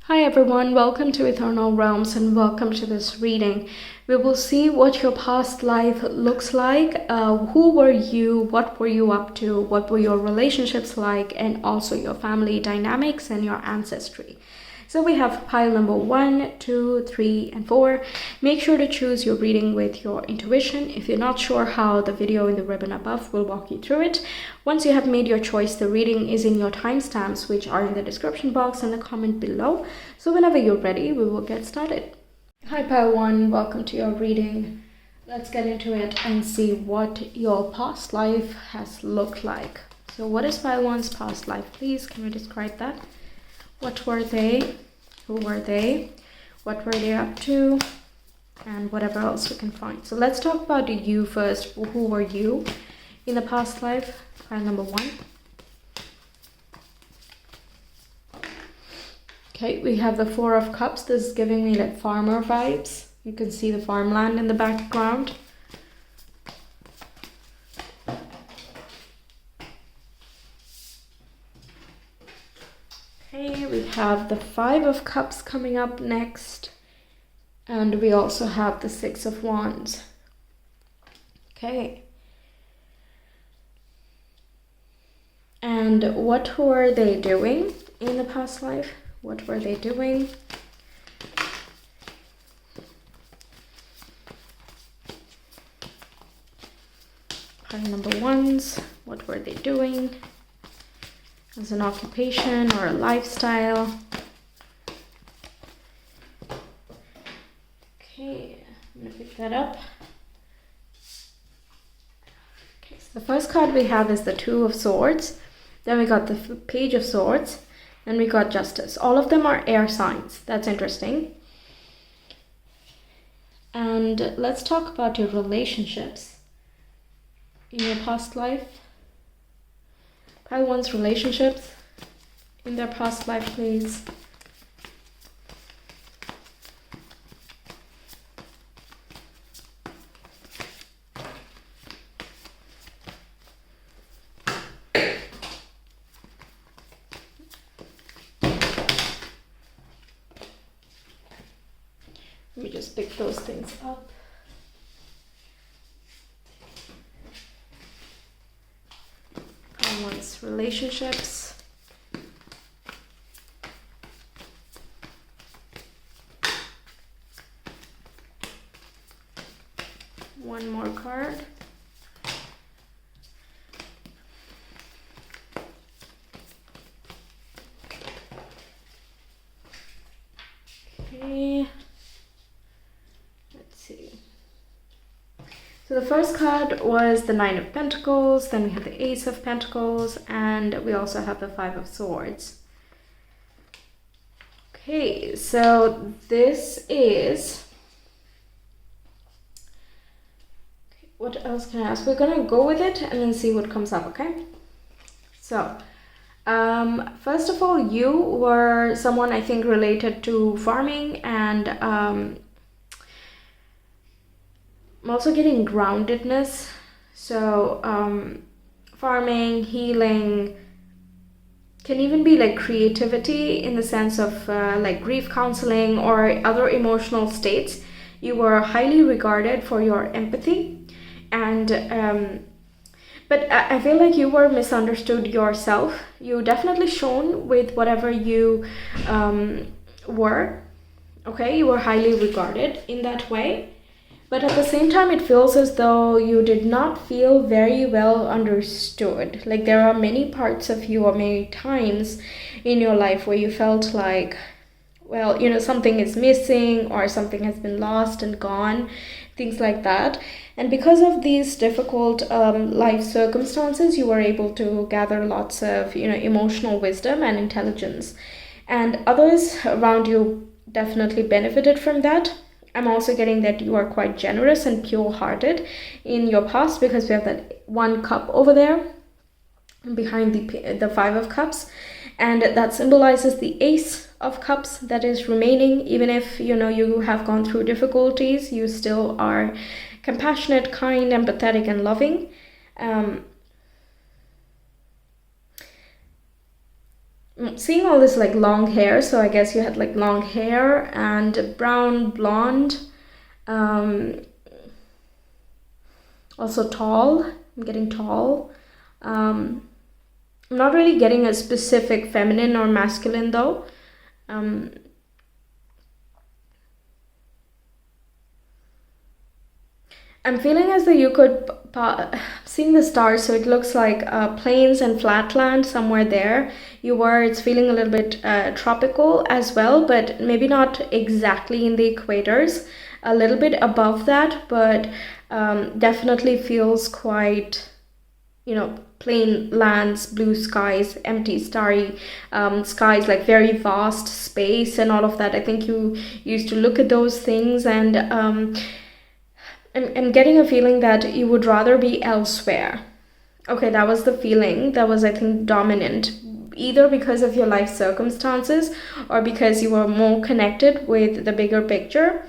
Hi everyone, welcome to Ethernal Realms and welcome to this reading. We will see what your past life looks like, who were you, what were you up to, what were your relationships like, and also your family dynamics and your ancestry. So we have pile number 1, 2, 3, and 4. Make sure to choose your reading with your intuition. If you're not sure how, the video in the ribbon above will walk you through it. Once you have made your choice, the reading is in your timestamps, which are in the description box and the comment below. So whenever you're ready, we will get started. Hi pile 1, welcome to your reading. Let's get into it and see what your past life has looked like. So what is pile 1's past life? Please, can you describe that? What were they? Who were they? What were they up to? And whatever else we can find. So let's talk about you first. Who were you in the past life? Pile number 1. Okay, we have the 4 of Cups. This is giving me like farmer vibes. You can see the farmland in the background. Okay, we have the 5 of Cups coming up next. And we also have the 6 of Wands. Okay. And what were they doing in the past life? What were they doing? Pile number 1s. What were they doing? As an occupation or a lifestyle. Okay, I'm gonna pick that up. Okay, so the first card we have is the 2 of Swords. Then we got the Page of Swords. Then we got Justice. All of them are air signs. That's interesting. And let's talk about your relationships in your past life. Pile 1's relationships in their past life, please. Let me just pick those things up. One's relationships. One more card. Okay. Let's see. So the first card was the 9 of Pentacles, then we have the Ace of Pentacles, and we also have the 5 of Swords. Okay, so this is... Okay, what else can I ask? We're gonna go with it and then see what comes up, okay? So, first of all, you were someone I think related to farming and I'm also getting groundedness. So farming, healing, can even be like creativity in the sense of like grief counseling or other emotional states. You were highly regarded for your empathy and but I feel like you were misunderstood yourself. You definitely shone with whatever you were. Okay, you were highly regarded in that way. But at the same time, it feels as though you did not feel very well understood. Like there are many parts of you or many times in your life where you felt like, well, you know, something is missing or something has been lost and gone, things like that. And because of these difficult life circumstances, you were able to gather lots of, you know, emotional wisdom and intelligence. And others around you definitely benefited from that. I'm also getting that you are quite generous and pure-hearted in your past because we have that 1 cup over there behind the 5 of Cups, and that symbolizes the Ace of Cups that is remaining. Even if, you know, you have gone through difficulties, you still are compassionate, kind, empathetic, and loving. seeing all this like long hair, so I guess you had like long hair and brown blonde, also tall. I'm getting tall. I'm not really getting a specific feminine or masculine though. I'm feeling as though you could seeing the stars, so it looks like plains and flatland somewhere there. It's feeling a little bit tropical as well, but maybe not exactly in the equators. A little bit above that, but definitely feels quite, plain lands, blue skies, empty starry skies, like very vast space and all of that. I think you used to look at those things, and I'm getting a feeling that you would rather be elsewhere. Okay, that was the feeling that was, I think, dominant, either because of your life circumstances or because you were more connected with the bigger picture,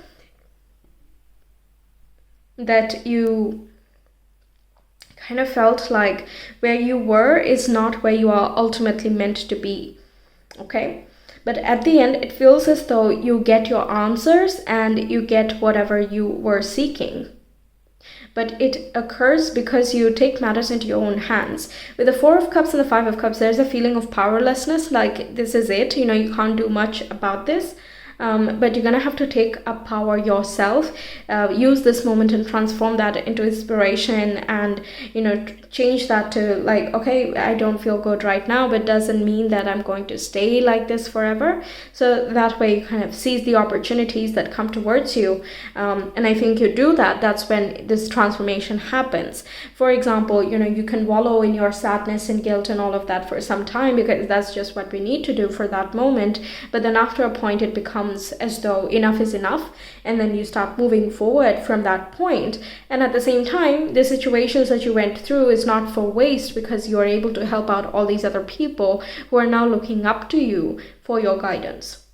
that you kind of felt like where you were is not where you are ultimately meant to be. Okay? But at the end, it feels as though you get your answers and you get whatever you were seeking. But it occurs because you take matters into your own hands. With the Four of Cups and the Five of Cups, there's a feeling of powerlessness, like this is it, you can't do much about this. But you're gonna have to take up power yourself, use this moment and transform that into inspiration, and change that to like, okay, I don't feel good right now, but doesn't mean that I'm going to stay like this forever. So that way you kind of seize the opportunities that come towards you, and I think you do that. That's when this transformation happens. For example, you can wallow in your sadness and guilt and all of that for some time, because that's just what we need to do for that moment. But then after a point, it becomes as though enough is enough, and then you start moving forward from that point. And at the same time, the situations that you went through is not for waste, because you are able to help out all these other people who are now looking up to you for your guidance.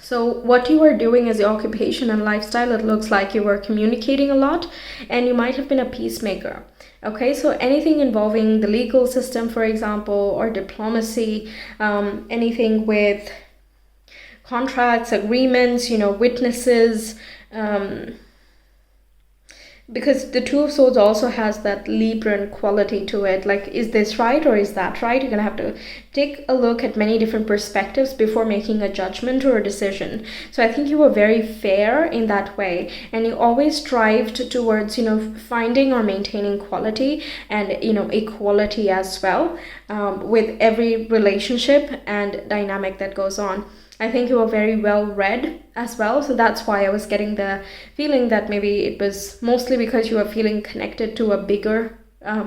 So what you were doing as your occupation and lifestyle, it looks like you were communicating a lot, and you might have been a peacemaker. Okay, so anything involving the legal system, for example, or diplomacy, anything with contracts, agreements, witnesses, because the Two of Swords also has that Libran quality to it. Like, is this right or is that right? You're gonna have to take a look at many different perspectives before making a judgment or a decision. So I think you were very fair in that way, and you always strived towards finding or maintaining quality and equality as well, with every relationship and dynamic that goes on. I think you were very well read as well, so that's why I was getting the feeling that maybe it was mostly because you were feeling connected to a bigger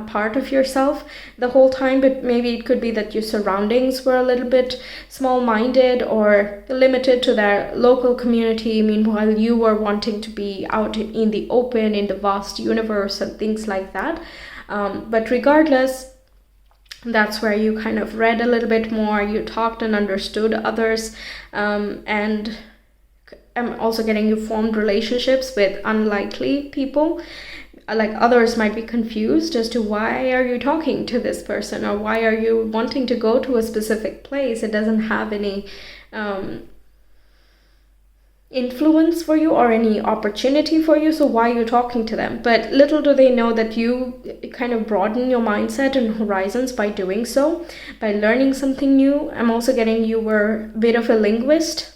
part of yourself the whole time, but maybe it could be that your surroundings were a little bit small-minded or limited to their local community. Meanwhile, you were wanting to be out in the open, in the vast universe and things like that. But regardless, that's where you kind of read a little bit more, you talked and understood others, and I'm also getting you formed relationships with unlikely people. Like, others might be confused as to why are you talking to this person, or why are you wanting to go to a specific place. It doesn't have any influence for you or any opportunity for you, so why are you talking to them? But little do they know that you kind of broaden your mindset and horizons by doing so, by learning something new. I'm also getting you were a bit of a linguist.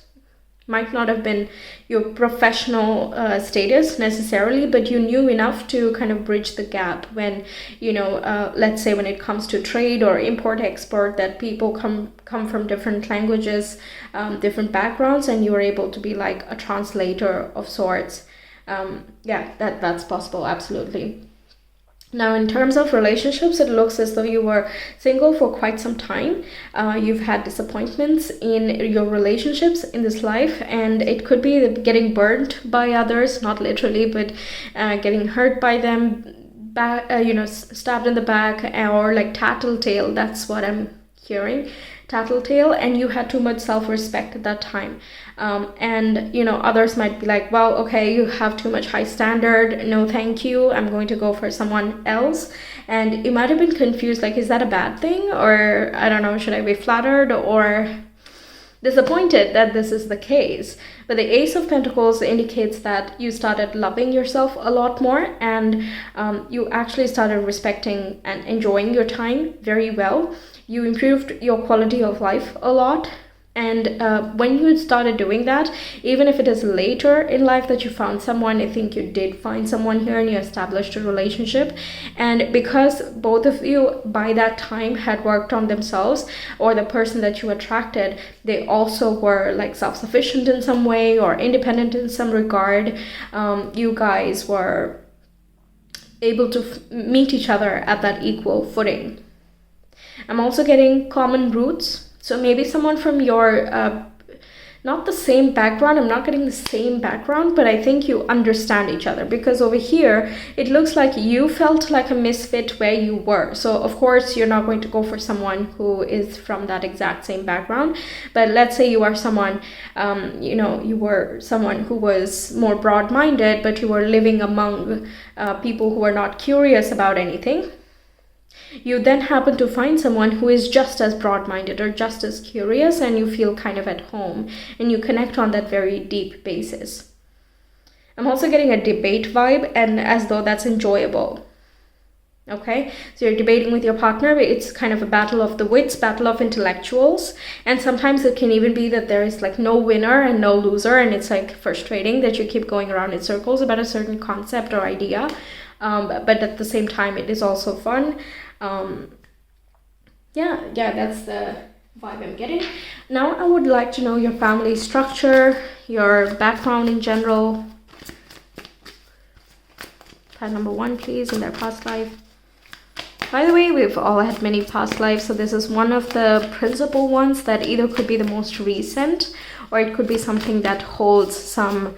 Might not have been your professional status necessarily, but you knew enough to kind of bridge the gap when, let's say when it comes to trade or import export, that people come from different languages, different backgrounds, and you were able to be like a translator of sorts. That's possible, absolutely. Now, in terms of relationships, it looks as though you were single for quite some time. You've had disappointments in your relationships in this life, and it could be getting burnt by others, not literally, but getting hurt by them, stabbed in the back, or like tattletale. That's what I'm hearing. tattletale, and you had too much self-respect at that time. And you know, others might be like, well, okay, you have too much high standard, no thank you, I'm going to go for someone else. And you might have been confused, like, is that a bad thing? Or I don't know, should I be flattered or disappointed that this is the case? But the Ace of Pentacles indicates that you started loving yourself a lot more, and you actually started respecting and enjoying your time very well. You improved your quality of life a lot. And when you started doing that, even if it is later in life that you found someone, I think you did find someone here and you established a relationship. And because both of you by that time had worked on themselves, or the person that you attracted, they also were like self-sufficient in some way or independent in some regard, you guys were able to meet each other at that equal footing. I'm also getting common roots. So maybe someone from your, not the same background, I'm not getting the same background, but I think you understand each other, because over here, it looks like you felt like a misfit where you were. So of course, you're not going to go for someone who is from that exact same background. But let's say you are someone, you know, you were someone who was more broad-minded, but you were living among people who were not curious about anything. You then happen to find someone who is just as broad-minded or just as curious, and you feel kind of at home and you connect on that very deep basis. I'm also getting a debate vibe, and as though that's enjoyable. Okay, so you're debating with your partner, but it's kind of a battle of the wits, battle of intellectuals. And sometimes it can even be that there is like no winner and no loser, and it's like frustrating that you keep going around in circles about a certain concept or idea. But at the same time, it is also fun. Yeah, that's the vibe I'm getting. Now I would like to know your family structure, your background in general. Pile number 1, please, in their past life. By the way, we've all had many past lives, so this is one of the principal ones that either could be the most recent, or it could be something that holds some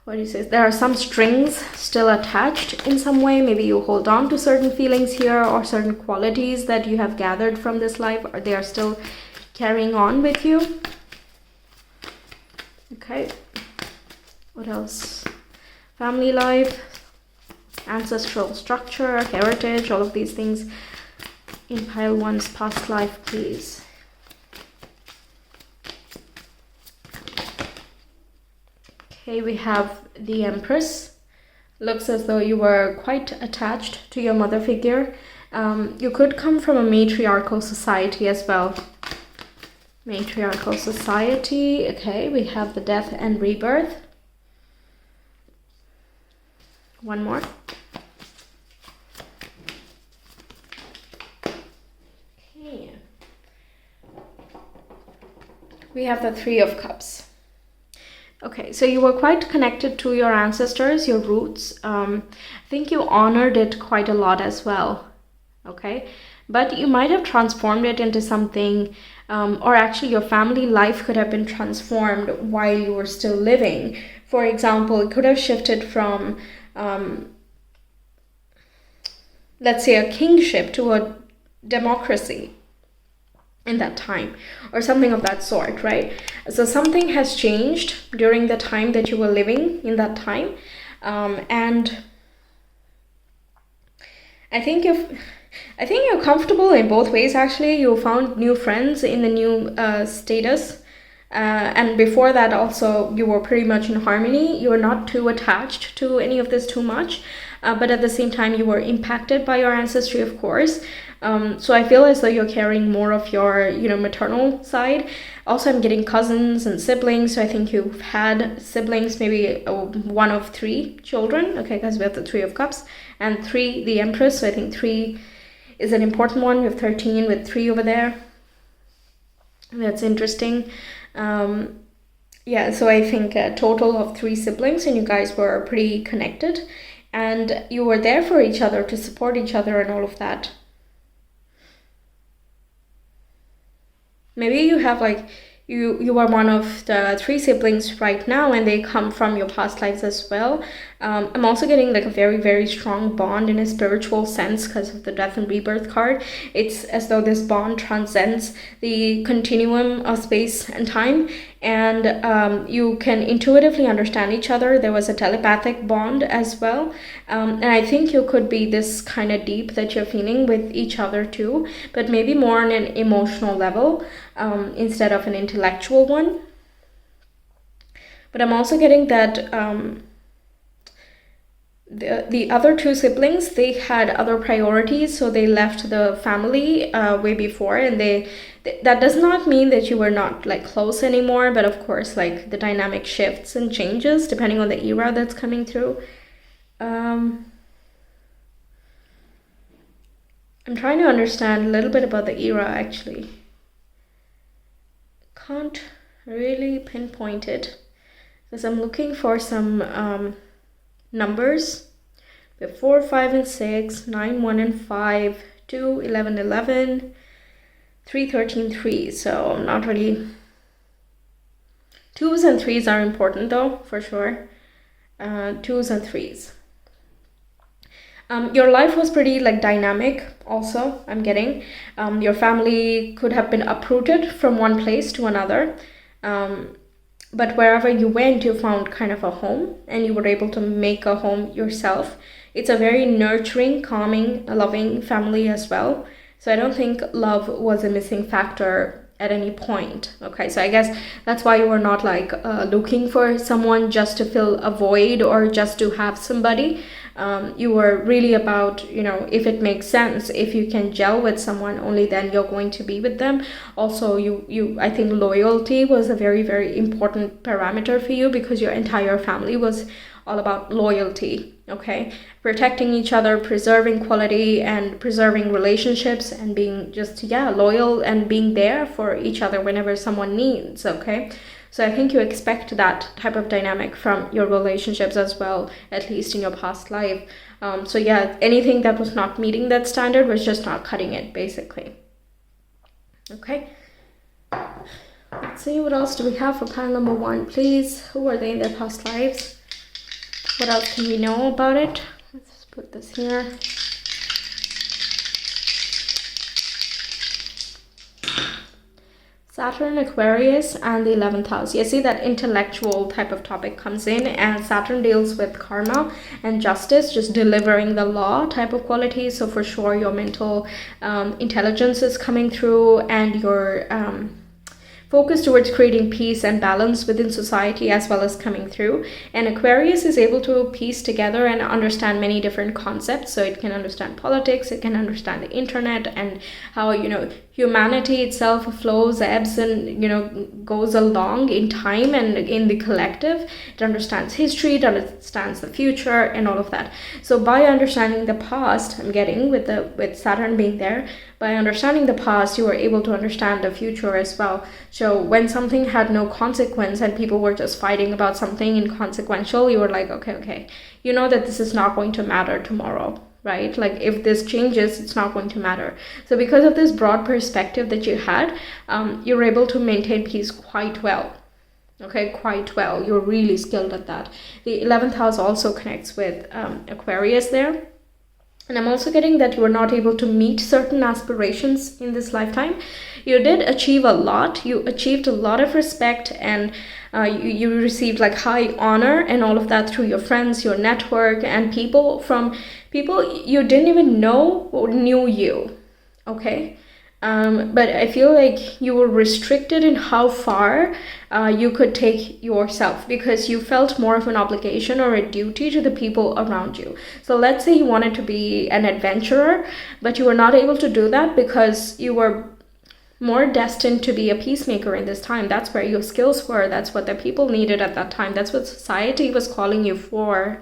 there are some strings still attached in some way. Maybe you hold on to certain feelings here, or certain qualities that you have gathered from this life, or they are still carrying on with you. Okay, what else? Family life, ancestral structure, heritage, all of these things in pile 1's past life, please. Okay, we have the Empress. Looks as though you were quite attached to your mother figure. You could come from a matriarchal society as well. Matriarchal society. Okay, we have the Death and Rebirth. One more. Okay. We have the Three of Cups. Okay, so you were quite connected to your ancestors, your roots. I think you honored it quite a lot as well. Okay, but you might have transformed it into something, or actually your family life could have been transformed while you were still living. For example, it could have shifted from, let's say, a kingship to a democracy in that time, or something of that sort, right? So something has changed during the time that you were living in that time, and I think you're comfortable in both ways. Actually, you found new friends in the new status, and before that also you were pretty much in harmony. You were not too attached to any of this too much, but at the same time you were impacted by your ancestry, of course. So I feel as though you're carrying more of your, maternal side. Also, I'm getting cousins and siblings. So I think you've had siblings, maybe one of 3 children. Okay, because we have the Three of Cups and 3, the Empress. So I think 3 is an important one. We have 13 with 3 over there. That's interesting. Yeah, so I think a total of 3 siblings, and you guys were pretty connected. And you were there for each other, to support each other and all of that. Maybe you have you are one of the 3 siblings right now, and they come from your past lives as well. I'm also getting like a very, very strong bond in a spiritual sense because of the death and rebirth card. It's as though this bond transcends the continuum of space and time, and you can intuitively understand each other. There was a telepathic bond as well, and I think you could be this kind of deep that you're feeling with each other too, but maybe more on an emotional level instead of an intellectual one. But I'm also getting that the other two siblings, they had other priorities, so they left the family way before, and that does not mean that you were not like close anymore, but of course like the dynamic shifts and changes depending on the era that's coming through. I'm trying to understand a little bit about the era actually. Can't really pinpoint it because I'm looking for some numbers. We have 4, 5, and 6, 9, 1, and 5, 2, 11, 11, 3, 13, 3. So I'm not really. 2s and 3s are important though, for sure. 2s and 3s. Your life was pretty like dynamic also, I'm getting. Your family could have been uprooted from one place to another. But wherever you went, you found kind of a home, and you were able to make a home yourself. It's a very nurturing, calming, loving family as well. So I don't think love was a missing factor at any point. Okay, so I guess that's why you were not like looking for someone just to fill a void or just to have somebody. You were really about, if it makes sense, if you can gel with someone, only then you're going to be with them. Also, I think loyalty was a very, very important parameter for you because your entire family was all about loyalty, okay? Protecting each other, preserving quality and preserving relationships, and being just, loyal and being there for each other whenever someone needs, okay? So I think you expect that type of dynamic from your relationships as well, at least in your past life. So anything that was not meeting that standard was just not cutting it, basically. Okay. Let's see, what else do we have for pile number 1, please? Who are they in their past lives? What else can we know about it? Let's put this here. Saturn, Aquarius, and the 11th house. You see that intellectual type of topic comes in, and Saturn deals with karma and justice, just delivering the law type of quality. So for sure your mental intelligence is coming through, and your focus towards creating peace and balance within society as well as coming through. And Aquarius is able to piece together and understand many different concepts. So it can understand politics, it can understand the internet, and how, humanity itself flows, ebbs, and, goes along in time and in the collective. It understands history, it understands the future, and all of that. So by understanding the past, I'm getting with Saturn being there, by understanding the past, you were able to understand the future as well. So when something had no consequence and people were just fighting about something inconsequential, you were like, okay, you know that this is not going to matter tomorrow, right? Like if this changes, it's not going to matter. So because of this broad perspective that you had, you were able to maintain peace quite well. Okay, quite well. You're really skilled at that. The 11th house also connects with Aquarius there. And I'm also getting that you were not able to meet certain aspirations in this lifetime. You did achieve a lot. You achieved a lot of respect, and you received like high honor and all of that through your friends, your network, and people you didn't even know or knew you. Okay. But I feel like you were restricted in how far you could take yourself, because you felt more of an obligation or a duty to the people around you. So let's say you wanted to be an adventurer, but you were not able to do that because you were more destined to be a peacemaker in this time. That's where your skills were. That's what the people needed at that time. That's what society was calling you for.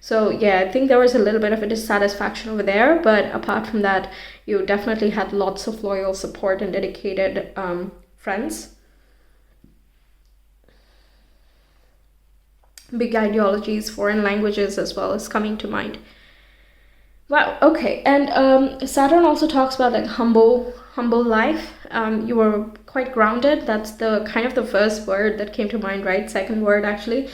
So I think there was a little bit of a dissatisfaction over there, but apart from that, you definitely had lots of loyal support and dedicated friends. Big ideologies, foreign languages as well is coming to mind. Wow, okay. And Saturn also talks about like humble humble life. You were quite grounded. That's the kind of the first word that came to mind, right? Second word, actually.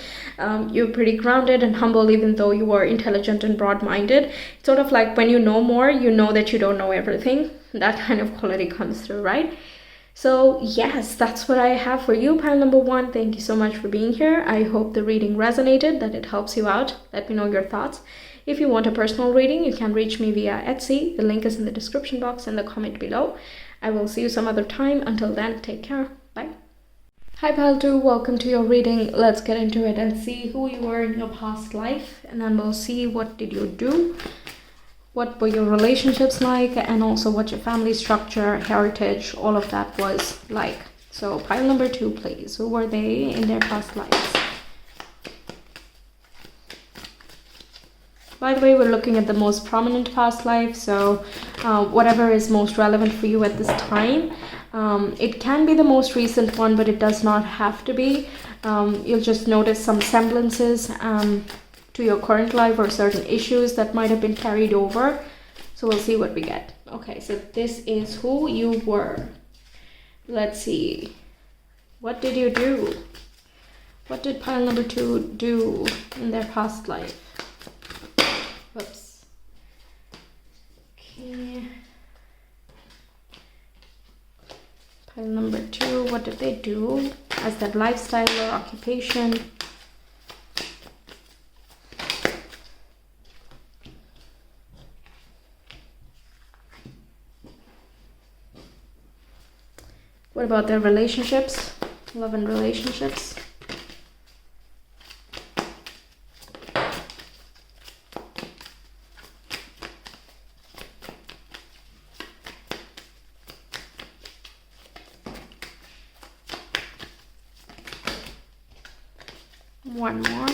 You're pretty grounded and humble, even though you were intelligent and broad-minded. It's sort of like when you know more, you know that you don't know everything. That kind of quality comes through, right? So yes, that's what I have for you, pile number 1. Thank you so much for being here. I hope the reading resonated, that it helps you out. Let me know your thoughts. If you want a personal reading, you can reach me via Etsy. The link is in the description box and the comment below. I will see you some other time. Until then, take care. Bye. Hi pile 2, welcome to your reading. Let's get into it and see who you were in your past life, and then we'll see what did you do, what were your relationships like, and also what your family structure, heritage, all of that was like. So pile number 2, please. Who were they in their past lives? By the way, we're looking at the most prominent past life, so whatever is most relevant for you at this time. It can be the most recent one, but it does not have to be. You'll just notice some semblances to your current life or certain issues that might have been carried over. So we'll see what we get. Okay, so this is who you were. Let's see. What did you do? What did pile number 2 do in their past life? Whoops. Okay. Pile number 2, what did they do as their lifestyle or occupation? What about their relationships? Love and relationships? One more.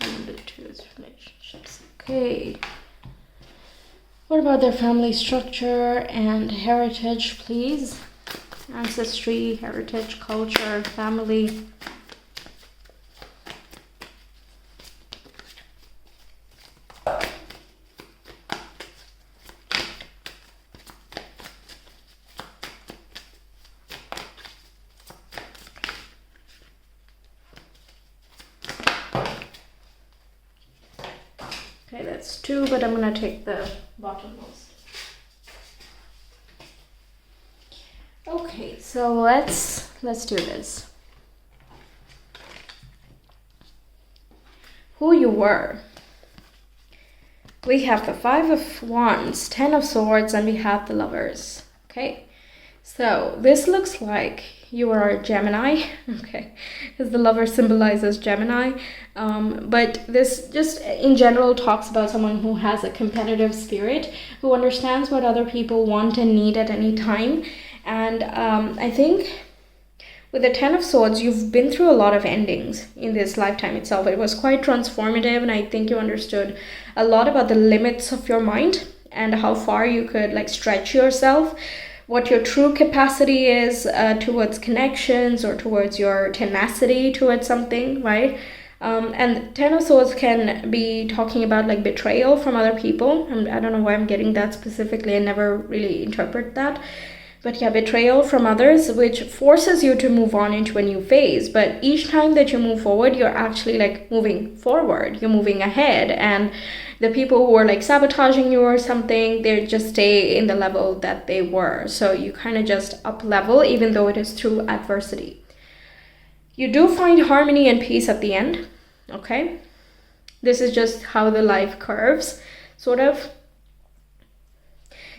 Number 2 is relationships. Okay. What about their family structure and heritage, please? Ancestry, heritage, culture, family. Okay, that's 2, but I'm gonna take the bottommost. Okay, so let's do this. Who you were. We have the 5 of Wands, 10 of Swords, and we have the Lovers. Okay, so this looks like you are a Gemini, okay, because the Lover symbolizes Gemini. But this just in general talks about someone who has a competitive spirit, who understands what other people want and need at any time. And I think with the 10 of Swords, you've been through a lot of endings in this lifetime itself. It was quite transformative, and I think you understood a lot about the limits of your mind and how far you could like stretch yourself, what your true capacity is towards connections or towards your tenacity towards something, right? And 10 of Swords can be talking about like betrayal from other people. And I don't know why I'm getting that specifically. I never really interpret that. But yeah, betrayal from others, which forces you to move on into a new phase. But each time that you move forward, you're actually like moving forward. You're moving ahead. And the people who are like sabotaging you or something, they just stay in the level that they were. So you kind of just up level, even though it is through adversity. You do find harmony and peace at the end. Okay. This is just how the life curves, sort of.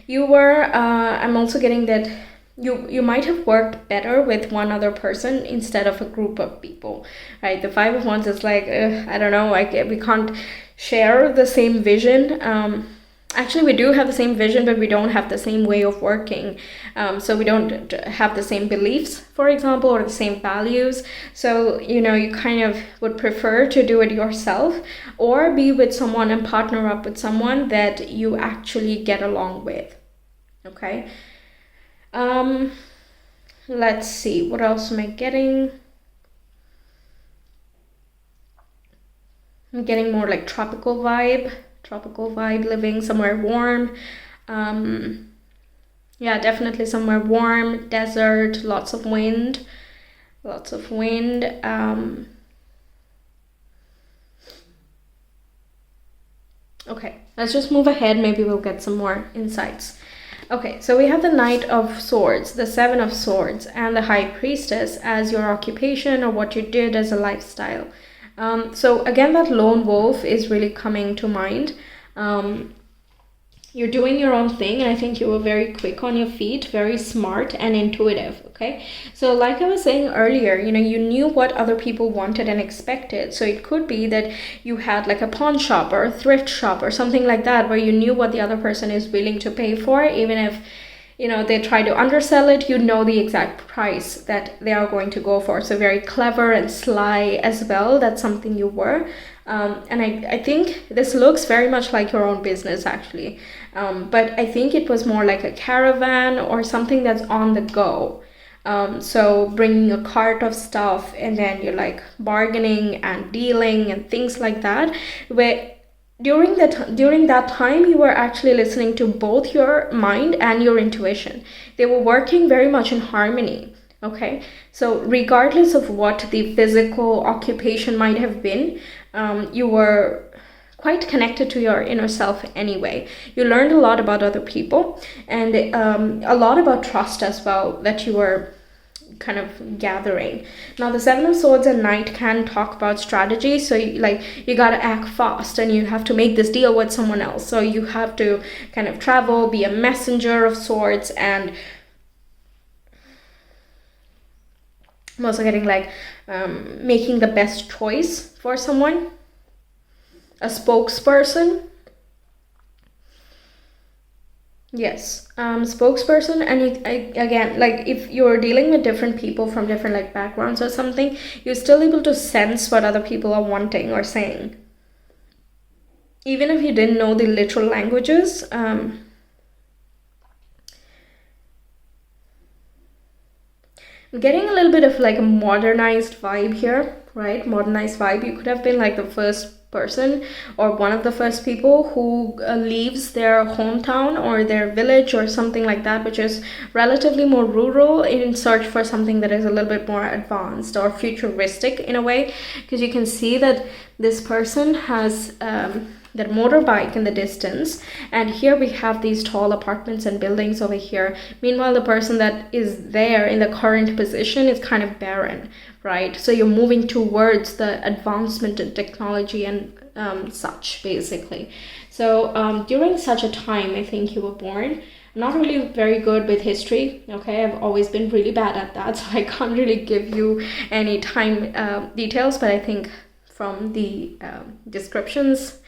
You were, I'm also getting that you might have worked better with one other person instead of a group of people, right? The 5 of Wands is like, I don't know, like we can't share the same vision. Actually, we do have the same vision, but we don't have the same way of working. So we don't have the same beliefs, for example, or the same values. So, you know, you kind of would prefer to do it yourself or be with someone and partner up with someone that you actually get along with. Okay. Let's see. What else am I getting? I'm getting more like tropical vibe, living somewhere warm. Yeah, definitely somewhere warm, desert, lots of wind. Lots of wind. Okay, let's just move ahead. Maybe we'll get some more insights. Okay, so we have the Knight of Swords, the Seven of Swords, and the High Priestess as your occupation or what you did as a lifestyle. So again, that lone wolf is really coming to mind. You're doing your own thing, and I think you were very quick on your feet, very smart and intuitive. Okay, so like I was saying earlier, you knew what other people wanted and expected. So it could be that you had like a pawn shop or a thrift shop or something like that, where you knew what the other person is willing to pay for, even if they try to undersell it, the exact price that they are going to go for. So very clever and sly as well. That's something you were. And I think this looks very much like your own business, actually. But I think it was more like a caravan or something that's on the go. So bringing a cart of stuff, and then you're like bargaining and dealing and things like that, where during that time you were actually listening to both your mind and your intuition. They were working very much in harmony. Okay, so regardless of what the physical occupation might have been, you were quite connected to your inner self anyway. You learned a lot about other people, and a lot about trust as well, that you were kind of gathering. Now the Seven of Swords and Knight can talk about strategy. So you gotta act fast, and you have to make this deal with someone else. So you have to kind of travel, be a messenger of sorts, and I'm also getting like making the best choice for someone, a spokesperson. Yes, spokesperson. And again, like if you're dealing with different people from different like backgrounds or something, you're still able to sense what other people are wanting or saying, even if you didn't know the literal languages. I'm getting a little bit of like a modernized vibe here, right? Modernized vibe. You could have been like the first person or one of the first people who leaves their hometown or their village or something like that, which is relatively more rural, in search for something that is a little bit more advanced or futuristic in a way, because you can see that this person has that motorbike in the distance, and here we have these tall apartments and buildings over here. Meanwhile, the person that is there in the current position is kind of barren, right? So you're moving towards the advancement in technology and such, basically. So during such a time, I think you were born. I'm not really very good with history, okay? I've always been really bad at that, so I can't really give you any time details, but I think from the descriptions,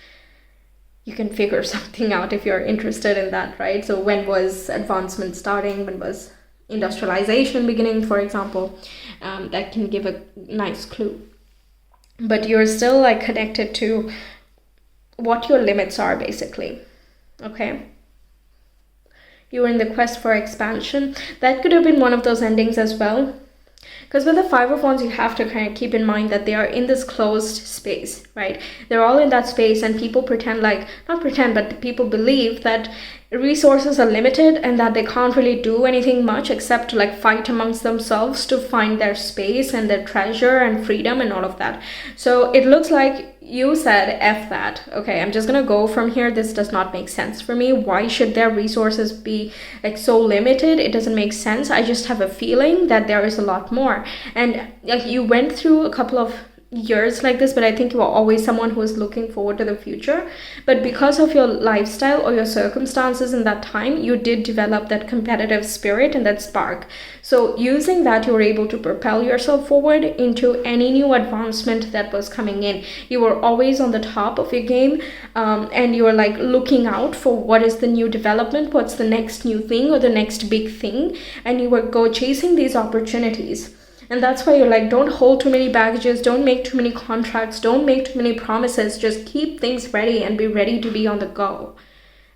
you can figure something out if you're interested in that, right? So when was advancement starting? When was industrialization beginning, for example? That can give a nice clue. But you're still like connected to what your limits are, basically. Okay? You were in the quest for expansion. That could have been one of those endings as well. Because with the Five of Wands, you have to kind of keep in mind that they are in this closed space, right? They're all in that space, and people not pretend, but people believe that resources are limited and that they can't really do anything much except to like fight amongst themselves to find their space and their treasure and freedom and all of that. So it looks like you said, F that. Okay, I'm just gonna go from here. This does not make sense for me. Why should their resources be like so limited? It doesn't make sense. I just have a feeling that there is a lot more. And like you went through a couple of years like this, but I think you are always someone who is looking forward to the future. But because of your lifestyle or your circumstances in that time, you did develop that competitive spirit and that spark. So using that, you were able to propel yourself forward into any new advancement that was coming in. You were always on the top of your game, and you were like looking out for what is the new development, what's the next new thing or the next big thing, and you were go chasing these opportunities. And that's why you're like, don't hold too many baggages, don't make too many contracts, don't make too many promises, just keep things ready and be ready to be on the go.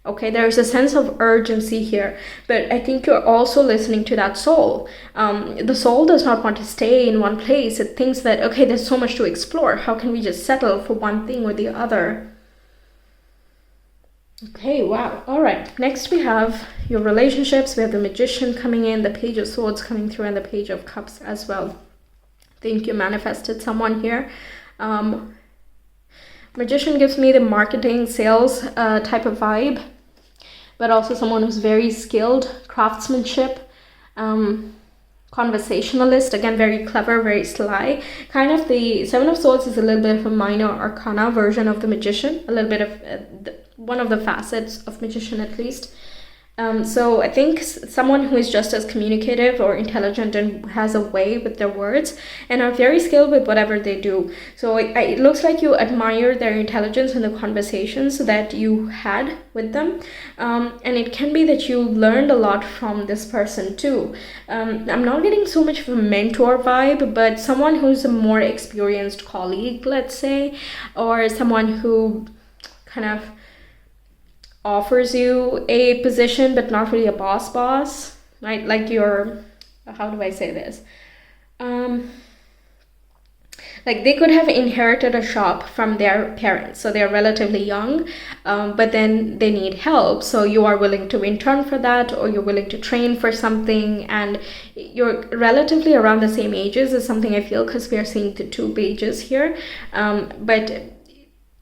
Okay, there's a sense of urgency here, but I think you're also listening to that soul. The soul does not want to stay in one place. It thinks that, okay, there's so much to explore. How can we just settle for one thing or the other? Okay, wow. All right. Next we have your relationships. We have the Magician coming in, the Page of Swords coming through, and the Page of Cups as well. I think you manifested someone here. Magician gives me the marketing, sales type of vibe, but also someone who's very skilled, craftsmanship, conversationalist, again, very clever, very sly. Kind of the Seven of Swords is a little bit of a minor arcana version of the Magician, a little bit of one of the facets of Magician at least. So I think someone who is just as communicative or intelligent and has a way with their words and are very skilled with whatever they do. So it looks like you admire their intelligence in the conversations that you had with them. And it can be that you learned a lot from this person too. I'm not getting so much of a mentor vibe, but someone who's a more experienced colleague, let's say, or someone who kind of offers you a position but not really a boss, right? Like your, how do I say this, like they could have inherited a shop from their parents, so they're relatively young, but then they need help, so you are willing to intern for that, or you're willing to train for something, and you're relatively around the same ages is something I feel, because we are seeing the two pages here, but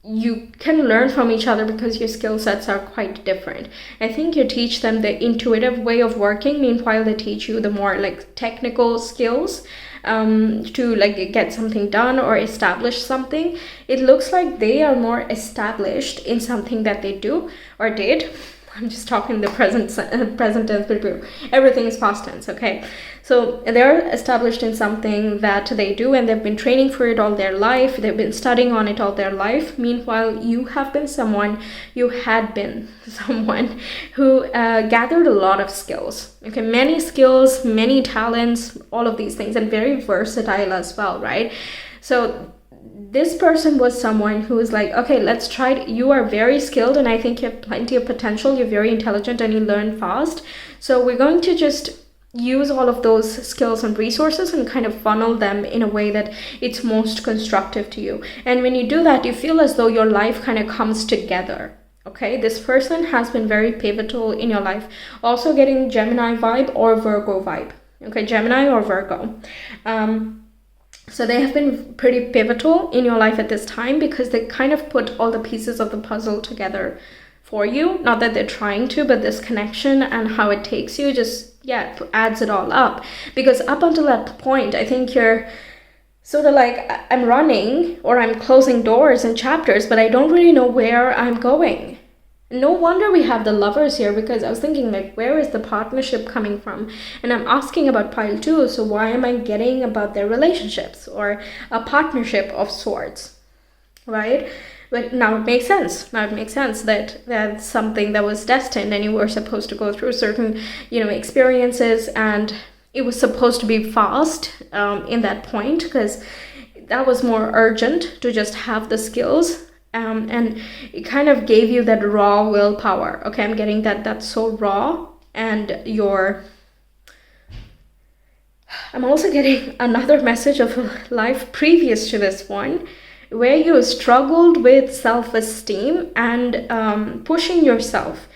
you can learn from each other because your skill sets are quite different. I think you teach them the intuitive way of working, meanwhile they teach you the more like technical skills to like get something done or establish something. It looks like they are more established in something that they do or did. I'm just talking the present tense, but everything is past tense, okay? So they're established in something that they do, and they've been training for it all their life. They've been studying on it all their life. Meanwhile, you had been someone who gathered a lot of skills, okay? Many skills, many talents, all of these things, and very versatile as well, right? So this person was someone who was like, okay, let's try it. You are very skilled and I think you have plenty of potential. You're very intelligent and you learn fast. So we're going to just use all of those skills and resources and kind of funnel them in a way that it's most constructive to you. And when you do that, you feel as though your life kind of comes together. Okay, this person has been very pivotal in your life. Also getting Gemini vibe or Virgo vibe. Okay, Gemini or Virgo. So they have been pretty pivotal in your life at this time because they kind of put all the pieces of the puzzle together for you. Not that they're trying to, but this connection and how it takes you just, yeah, adds it all up. Because up until that point, I think you're sort of like, I'm running or I'm closing doors and chapters, but I don't really know where I'm going. No wonder we have the Lovers here, because I was thinking like, where is the partnership coming from? And I'm asking about pile 2, so why am I getting about their relationships or a partnership of sorts, right? But now it makes sense. Now it makes sense that that's something that was destined and you were supposed to go through certain, experiences, and it was supposed to be fast in that point, because that was more urgent to just have the skills. And it kind of gave you that raw willpower. Okay, I'm getting that's so raw, and I'm also getting another message of life previous to this one, where you struggled with self-esteem and pushing yourself.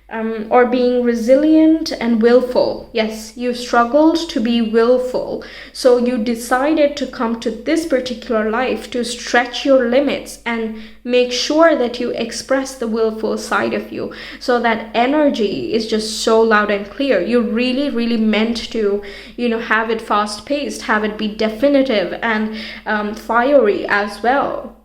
Or being resilient and willful. Yes, you struggled to be willful. So you decided to come to this particular life to stretch your limits and make sure that you express the willful side of you. So that energy is just so loud and clear. You really, really meant to, have it fast paced, have it be definitive and fiery as well.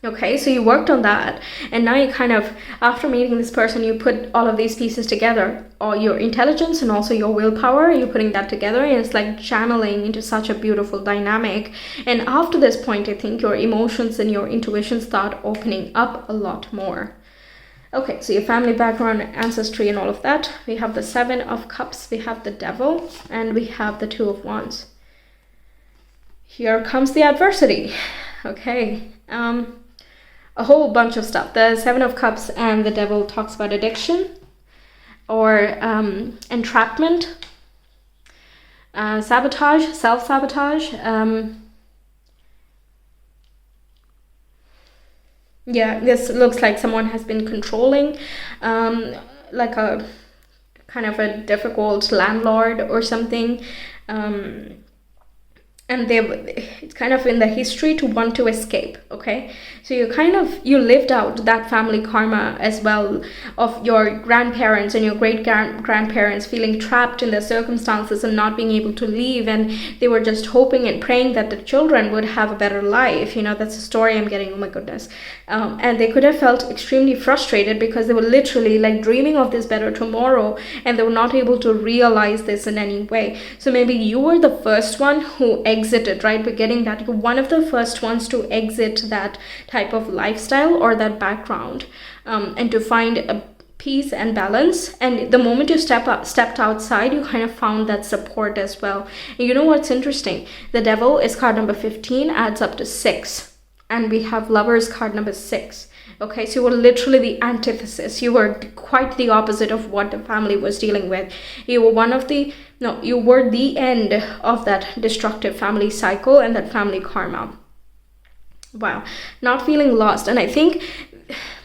Okay, so you worked on that, and now you kind of, after meeting this person, you put all of these pieces together, all your intelligence and also your willpower, you're putting that together, and it's like channeling into such a beautiful dynamic. And after this point, I think your emotions and your intuition start opening up a lot more. Okay, so your family background, ancestry, and all of that. We have the 7 of Cups, we have the Devil, and we have the 2 of Wands. Here comes the adversity. Okay, a whole bunch of stuff. The 7 of Cups and the Devil talks about addiction or entrapment, sabotage, self-sabotage. Yeah, this looks like someone has been controlling, um, like a kind of a difficult landlord or something. Um, and they it's kind of in the history to want to escape. Okay, so you lived out that family karma as well, of your grandparents and your grandparents feeling trapped in their circumstances and not being able to leave, and they were just hoping and praying that the children would have a better life. That's the story I'm getting. Oh my goodness. And they could have felt extremely frustrated because they were literally like dreaming of this better tomorrow, and they were not able to realize this in any way. So maybe you were the first one who exited, right? We're getting that you're one of the first ones to exit that type of lifestyle or that background, and to find a peace and balance. And the moment you stepped outside, you kind of found that support as well. And you know what's interesting? The devil is card number 15, adds up to 6. And we have lovers card number 6. Okay, so you were literally the antithesis. You were quite the opposite of what the family was dealing with. You were you were the end of that destructive family cycle and that family karma. Wow, not feeling lost. And I think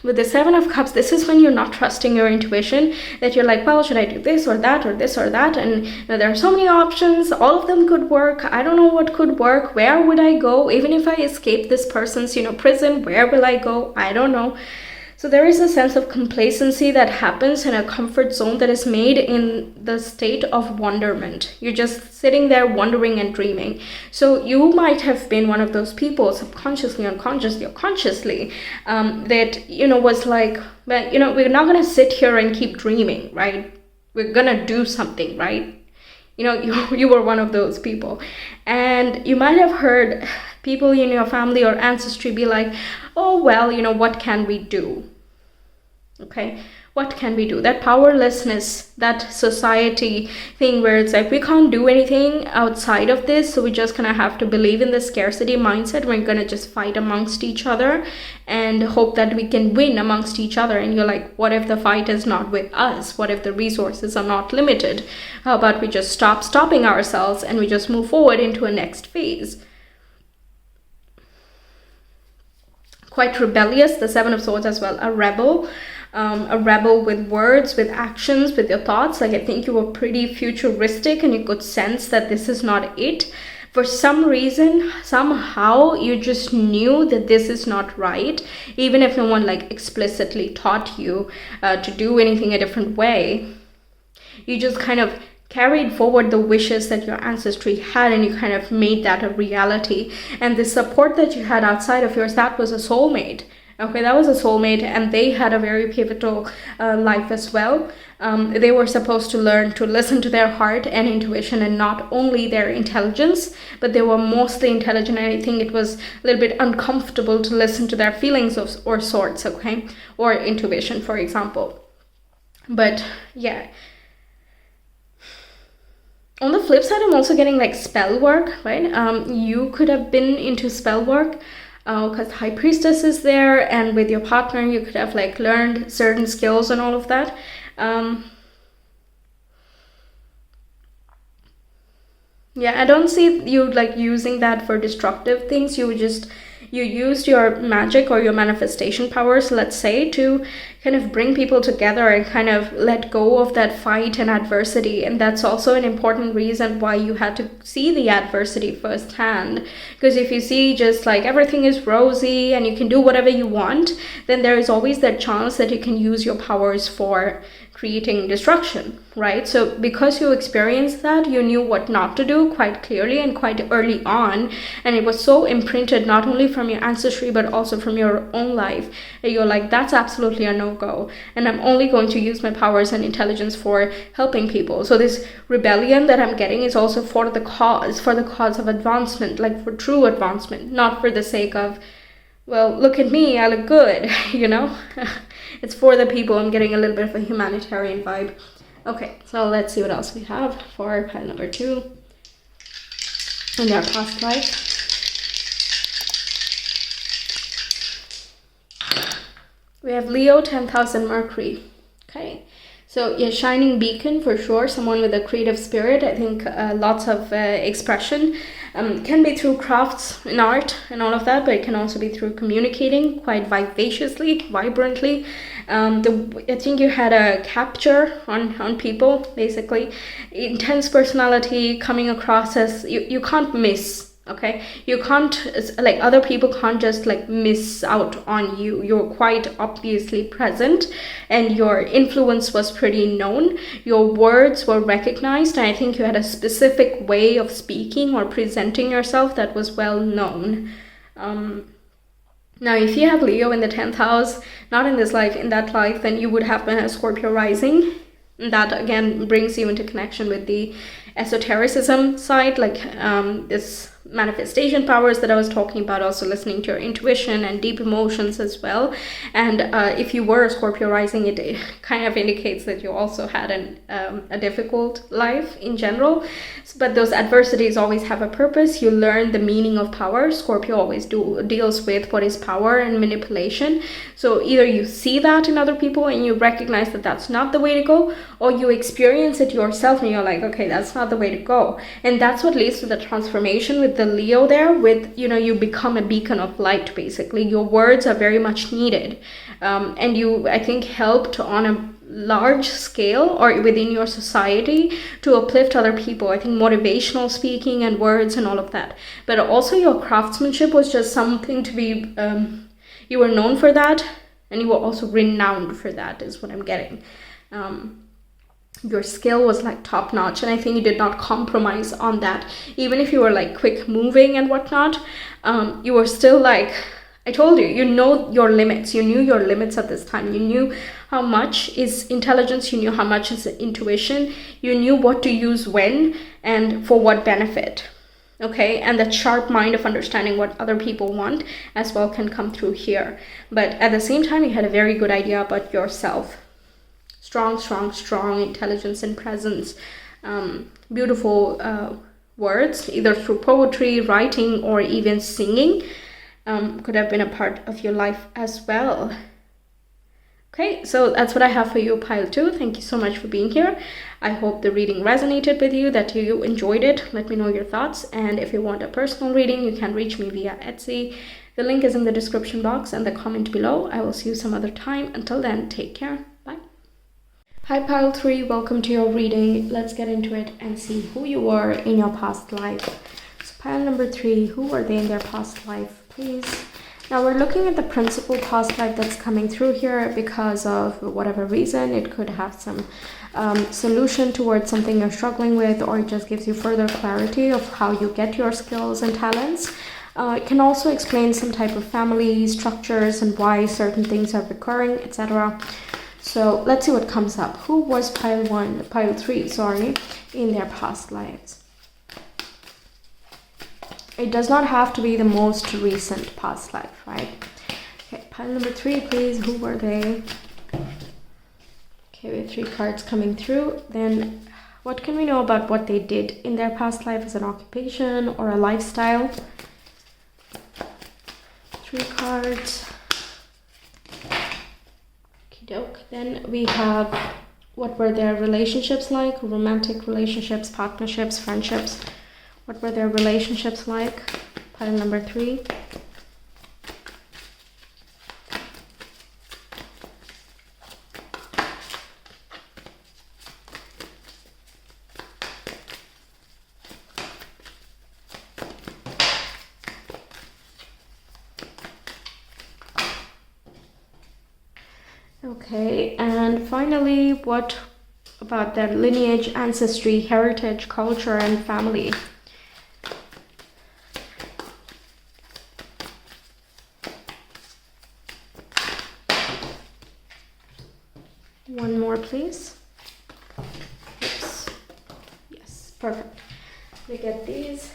with the 7 of Cups, this is when you're not trusting your intuition, that you're like, well, should I do this or that or this or that? And there are so many options. All of them could work. I don't know what could work. Where would I go? Even if I escape this person's, prison, where will I go? I don't know. So there is a sense of complacency that happens in a comfort zone that is made in the state of wonderment. You're just sitting there wondering and dreaming. So you might have been one of those people, subconsciously, unconsciously, or consciously, that, was like, well, we're not going to sit here and keep dreaming, right? We're going to do something, right? You were one of those people. And you might have heard people in your family or ancestry be like, oh, well, what can we do? Okay, what can we do? That powerlessness, that society thing where it's like, we can't do anything outside of this, so we're just gonna have to believe in the scarcity mindset. We're gonna just fight amongst each other and hope that we can win amongst each other. And you're like, what if the fight is not with us? What if the resources are not limited? How about we just stop stopping ourselves and we just move forward into a next phase? Quite rebellious, the 7 of Swords as well, a rebel with words, with actions, with your thoughts. Like, I think you were pretty futuristic and you could sense that this is not it. For some reason, somehow, you just knew that this is not right, even if no one like explicitly taught you to do anything a different way. You just kind of carried forward the wishes that your ancestry had, and you kind of made that a reality. And the support that you had outside of yours, that was a soulmate. Okay, that was a soulmate, and they had a very pivotal life as well. They were supposed to learn to listen to their heart and intuition, and not only their intelligence, but they were mostly intelligent. And I think it was a little bit uncomfortable to listen to their feelings or sorts, okay, or intuition, for example. But yeah. On the flip side, I'm also getting like spell work, right? You could have been into spell work because High Priestess is there, and with your partner, you could have like learned certain skills and all of that. Yeah, I don't see you like using that for destructive things. You used your magic or your manifestation powers, let's say, to kind of bring people together and kind of let go of that fight and adversity. And that's also an important reason why you had to see the adversity firsthand. Because if you see just like everything is rosy and you can do whatever you want, then there is always that chance that you can use your powers for creating destruction, right? So because you experienced that, you knew what not to do quite clearly and quite early on, and it was so imprinted not only from your ancestry but also from your own life that you're like, that's absolutely a no-go, and I'm only going to use my powers and intelligence for helping people. So this rebellion that I'm getting is also for the cause of advancement, like for true advancement, not for the sake of, well, look at me, I look good, It's for the people. I'm getting a little bit of a humanitarian vibe. Okay, so let's see what else we have for pile number 2 in their past life. We have Leo, 10,000 Mercury. Okay, So yeah, shining beacon for sure, someone with a creative spirit. I think lots of expression can be through crafts and art and all of that, but it can also be through communicating quite vivaciously, vibrantly. I think you had a capture on people, basically. Intense personality coming across as you can't miss. Okay, you can't, like, other people can't just like miss out on you. You're quite obviously present, and your influence was pretty known. Your words were recognized, and I think you had a specific way of speaking or presenting yourself that was well known. Now, if you have Leo in the 10th house, not in this life, in that life, then you would have been a Scorpio rising. That again brings you into connection with the esotericism side, like this manifestation powers that I was talking about, also listening to your intuition and deep emotions as well. And if you were a Scorpio rising, it kind of indicates that you also had a difficult life in general. But those adversities always have a purpose. You learn the meaning of power. Scorpio always deals with what is power and manipulation. So either you see that in other people and you recognize that that's not the way to go, or you experience it yourself and you're like, okay, that's not the way to go. And that's what leads to the transformation with the Leo there, with, you become a beacon of light, basically. Your words are very much needed. And you, I think, helped on a large scale or within your society to uplift other people. I think motivational speaking and words and all of that. But also your craftsmanship was just something to be, you were known for that, and you were also renowned for that, is what I'm getting. Your skill was like top notch, and I think you did not compromise on that. Even if you were like quick moving and whatnot, you were still like, I told you, you know your limits. You knew your limits at this time. You knew how much is intelligence. You knew how much is intuition. You knew what to use when and for what benefit. Okay, and that sharp mind of understanding what other people want as well can come through here. But at the same time, you had a very good idea about yourself. Strong intelligence and presence. Beautiful words, either through poetry, writing, or even singing, could have been a part of your life as well. Okay, so that's what I have for you, pile 2. Thank you so much for being here. I hope the reading resonated with you, that you enjoyed it. Let me know your thoughts. And if you want a personal reading, you can reach me via Etsy. The link is in the description box and the comment below. I will see you some other time. Until then, take care. Bye. Hi, pile 3. Welcome to your reading. Let's get into it and see who you were in your past life. So pile number 3, who were they in their past life, please? Now we're looking at the principal past life that's coming through here because of whatever reason. It could have some solution towards something you're struggling with, or it just gives you further clarity of how you get your skills and talents. It can also explain some type of family structures and why certain things are recurring, etc. So let's see what comes up. Who was pile 3, in their past lives? It does not have to be the most recent past life, right? Okay, pile number 3, please. Who were they? Okay, we have 3 cards coming through. Then what can we know about what they did in their past life as an occupation or a lifestyle? 3 cards. Okey-doke. Then we have, what were their relationships like? Romantic relationships, partnerships, friendships. What were their relationships like? Pile number 3. Okay, and finally, what about their lineage, ancestry, heritage, culture, and family? One more, please. Oops. Yes, perfect. We get these.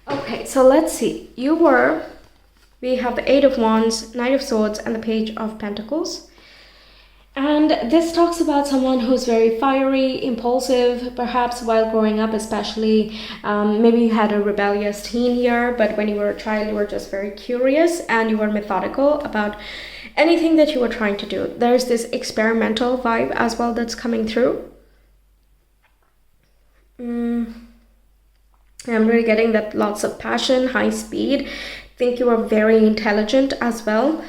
Okay, so let's see. We have the 8 of Wands, Knight of Swords, and the Page of Pentacles. And this talks about someone who's very fiery, impulsive, perhaps while growing up, especially. Maybe you had a rebellious teen year, but when you were a child, you were just very curious and you were methodical about anything that you were trying to do. There's this experimental vibe as well that's coming through. I'm really getting that lots of passion, high speed. I think you are very intelligent as well.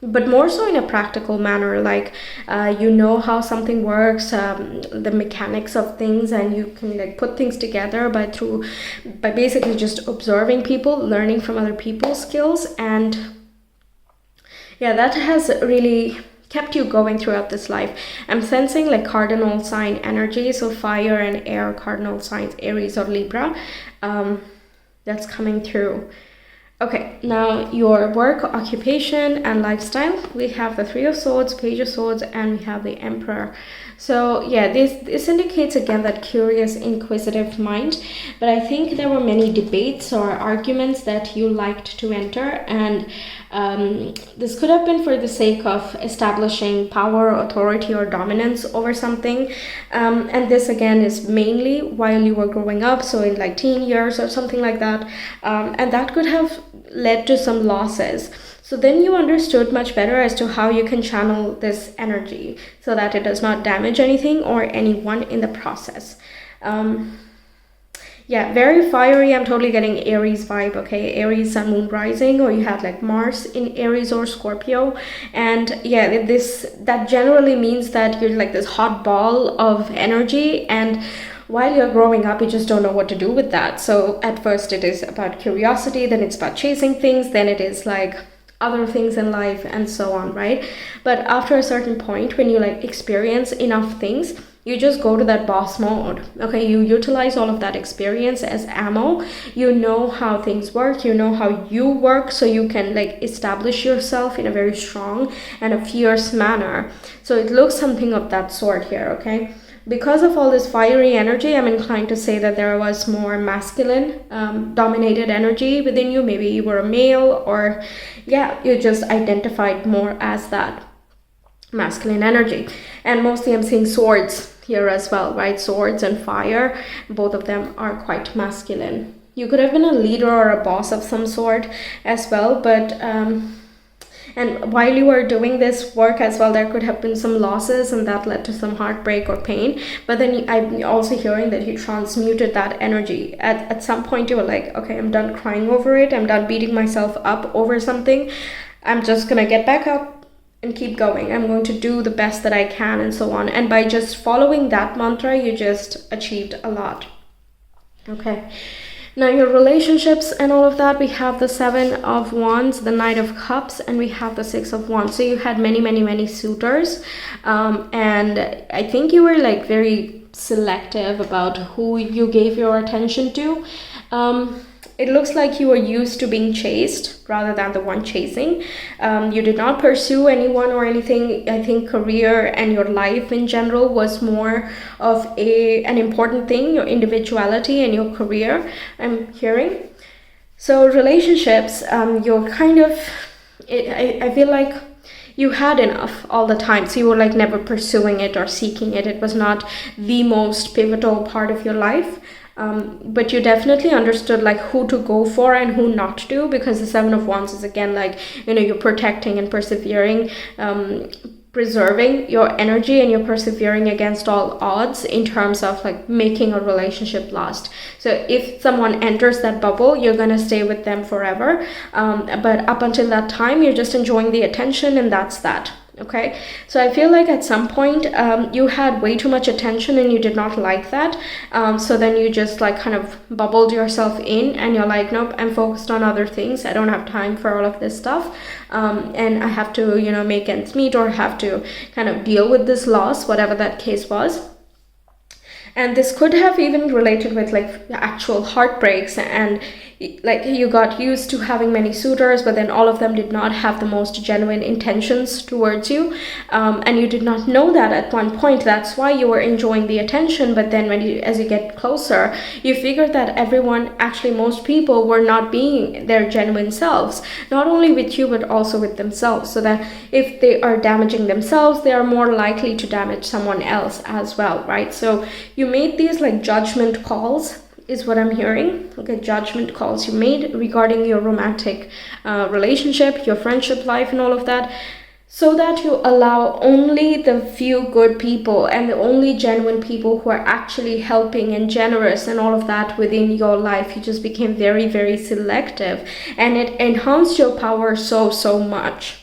But more so in a practical manner, like you know how something works, the mechanics of things, and you can like put things together by basically just observing people, learning from other people's skills. And yeah, that has really kept you going throughout this life. I'm sensing like cardinal sign energy, so fire and air cardinal signs, Aries or Libra, that's coming through. Okay, now your work, occupation, and lifestyle. We have the Three of Swords, Page of Swords, and we have the Emperor. So yeah, this indicates again that curious, inquisitive mind. But I think there were many debates or arguments that you liked to enter, and this could have been for the sake of establishing power, authority, or dominance over something. And this again is mainly while you were growing up, so in like teen years or something like that. And that could have led to some losses. So then you understood much better as to how you can channel this energy so that it does not damage anything or anyone in the process. Yeah, very fiery. I'm totally getting Aries vibe, okay? Aries, Sun, Moon, Rising, or you have like Mars in Aries or Scorpio. And yeah, that generally means that you're like this hot ball of energy, and while you're growing up, you just don't know what to do with that. So at first it is about curiosity, then it's about chasing things, then it is like other things in life and so on, right? But after a certain point, when you like experience enough things, you just go to that boss mode. Okay, you utilize all of that experience as ammo. You know how things work, you know how you work, so you can like establish yourself in a very strong and a fierce manner. So it looks something of that sort here, okay? Because of all this fiery energy, I'm inclined to say that there was more masculine dominated energy within you. Maybe you were a male, or yeah, you just identified more as that masculine energy. And mostly I'm seeing swords here as well, right? Swords and fire, both of them are quite masculine. You could have been a leader or a boss of some sort as well, but and while you were doing this work as well, there could have been some losses, and that led to some heartbreak or pain. But then I'm also hearing that you transmuted that energy. At some point you were like, okay, I'm done crying over it, I'm done beating myself up over something, I'm just gonna get back up and keep going. I'm going to do the best that I can, and so on. And by just following that mantra, you just achieved a lot. Okay. Now your relationships and all of that, we have the Seven of Wands, the Knight of Cups, and we have the Six of Wands. So you had many suitors, and I think you were like very selective about who you gave your attention to. It looks like you were used to being chased rather than the one chasing. You did not pursue anyone or anything. I think career and your life in general was more of an important thing, your individuality and your career, I'm hearing. So relationships, you're kind of, I feel like you had enough all the time. So you were like never pursuing it or seeking it. It was not the most pivotal part of your life. But you definitely understood like who to go for and who not to, because the Seven of Wands is again like, you know, you're protecting and persevering, preserving your energy, and you're persevering against all odds in terms of like making a relationship last. So if someone enters that bubble, you're gonna stay with them forever, but up until that time you're just enjoying the attention, and that's that. Okay, so I feel like at some point you had way too much attention and you did not like that, so then you just like kind of bubbled yourself in, and you're like, nope, I'm focused on other things, I don't have time for all of this stuff, and I have to, you know, make ends meet, or have to kind of deal with this loss, whatever that case was. And this could have even related with like actual heartbreaks, and like you got used to having many suitors, but then all of them did not have the most genuine intentions towards you, and you did not know that at one point. That's why you were enjoying the attention, but then as you get closer, you figured that everyone, actually most people, were not being their genuine selves, not only with you but also with themselves, so that if they are damaging themselves, they are more likely to damage someone else as well, right? So you made these like judgment calls, is what I'm hearing. Okay, judgment calls you made regarding your romantic relationship, your friendship life, and all of that, so that you allow only the few good people and the only genuine people who are actually helping and generous and all of that within your life. You just became very, very selective, and it enhanced your power so much.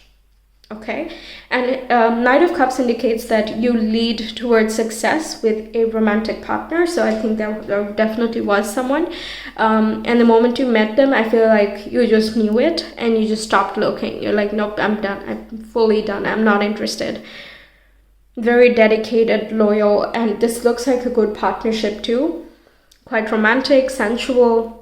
Okay, and Knight of Cups indicates that you lead towards success with a romantic partner. So I think there definitely was someone, and the moment you met them, I feel like you just knew it and you just stopped looking. You're like, nope, I'm done. I'm fully done. I'm not interested. Very dedicated, loyal, and this looks like a good partnership too. Quite romantic, sensual.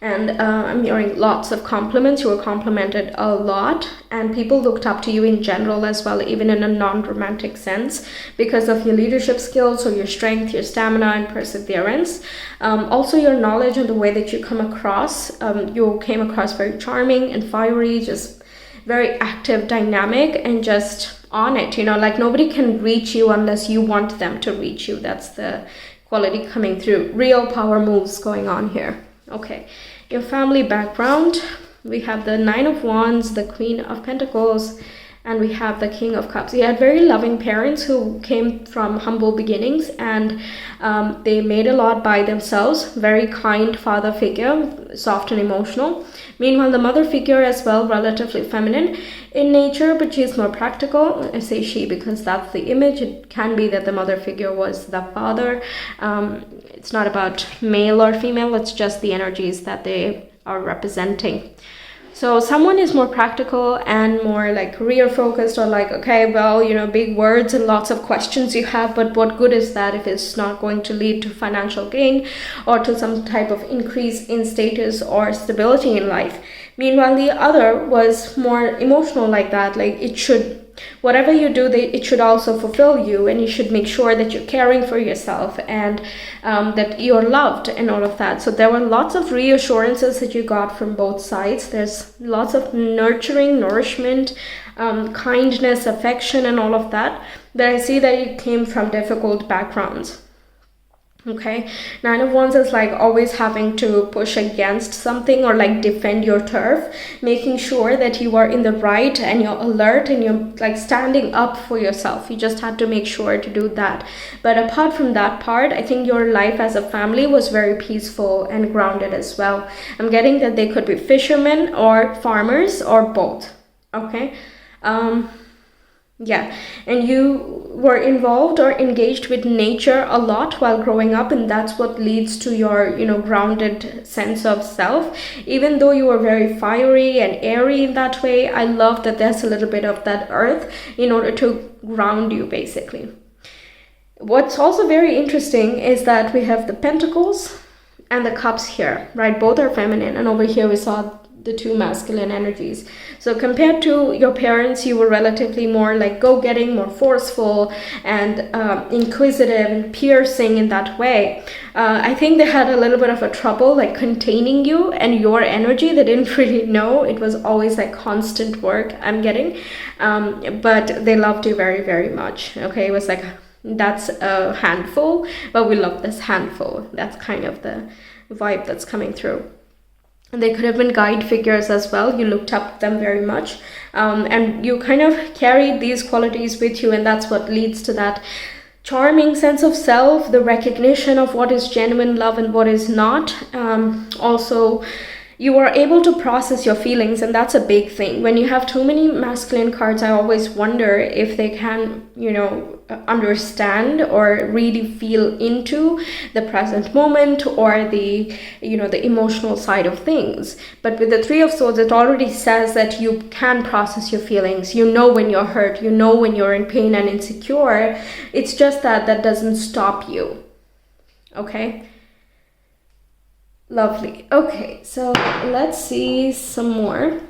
And I'm hearing lots of compliments. You were complimented a lot, and people looked up to you in general as well, even in a non-romantic sense, because of your leadership skills or your strength, your stamina, and perseverance. Also your knowledge and the way that you come across. You came across very charming and fiery, just very active, dynamic, and just on it. Like nobody can reach you unless you want them to reach you. That's the quality coming through. Real power moves going on here. Okay, your family background, we have the Nine of Wands, the Queen of Pentacles, and we have the King of Cups. You had very loving parents who came from humble beginnings, and they made a lot by themselves. Very kind father figure, soft and emotional. Meanwhile, the mother figure as well, relatively feminine in nature, but she's more practical. I say she because that's the image. It can be that the mother figure was the father. It's not about male or female, it's just the energies that they are representing. So someone is more practical and more like career focused, or like, okay, well, big words and lots of questions you have, but what good is that if it's not going to lead to financial gain or to some type of increase in status or stability in life? Meanwhile, the other was more emotional like that, like it should, whatever you do, it should also fulfill you, and you should make sure that you're caring for yourself and that you're loved and all of that. So there were lots of reassurances that you got from both sides. There's lots of nurturing, nourishment, kindness, affection, and all of that. But I see that it came from difficult backgrounds. Okay, Nine of Wands is like always having to push against something or like defend your turf, making sure that you are in the right and you're alert and you're like standing up for yourself. You just had to make sure to do that. But apart from that part, I think your life as a family was very peaceful and grounded as well. I'm getting that they could be fishermen or farmers or both. Okay. Yeah, and you were involved or engaged with nature a lot while growing up, and that's what leads to your, grounded sense of self. Even though you were very fiery and airy in that way, I love that there's a little bit of that earth in order to ground you, basically. What's also very interesting is that we have the Pentacles and the Cups here, right? Both are feminine, and over here we saw the two masculine energies. So compared to your parents, you were relatively more like go-getting, more forceful and inquisitive and piercing in that way. I think they had a little bit of a trouble like containing you and your energy. They didn't really know. It was always like constant work, I'm getting. But they loved you very, very much. Okay, it was like, that's a handful, but we love this handful. That's kind of the vibe that's coming through. They could have been guide figures as well. You looked up to them very much, and you kind of carried these qualities with you, and that's what leads to that charming sense of self, the recognition of what is genuine love and what is not. Also, you are able to process your feelings, and that's a big thing. When you have too many masculine cards, I always wonder if they can, understand or really feel into the present moment or the emotional side of things. But with the Three of Swords, it already says that you can process your feelings. You know when you're hurt, you know when you're in pain and insecure. It's just that doesn't stop you. Okay? Lovely. Okay, so let's see some more.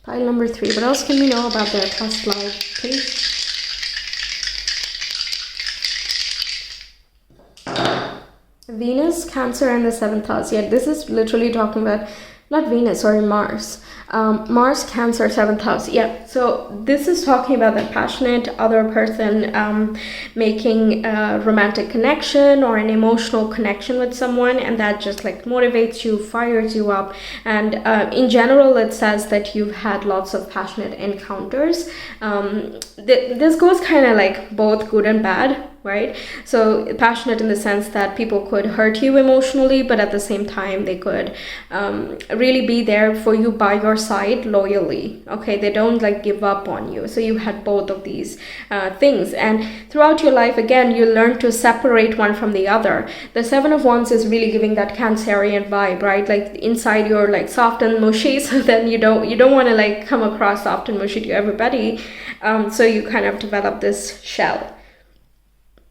Pile number 3. What else can we know about their past life, please? Venus, Cancer, and the 7th house. Yeah, this is literally talking about, not Venus, sorry, Mars. Mars, Cancer, 7th house. Yeah, so this is talking about the passionate other person making a romantic connection or an emotional connection with someone, and that just like motivates you, fires you up. And in general, it says that you've had lots of passionate encounters. This goes kind of like both good and bad, right? So passionate in the sense that people could hurt you emotionally, but at the same time they could really be there for you by your side loyally. Okay, they don't like give up on you. So you had both of these things, and throughout your life, again, you learn to separate one from the other. The 7 of Wands is really giving that Cancerian vibe, right? Like inside you're like soft and mushy, so then you don't want to like come across soft and mushy to everybody. So you kind of develop this shell.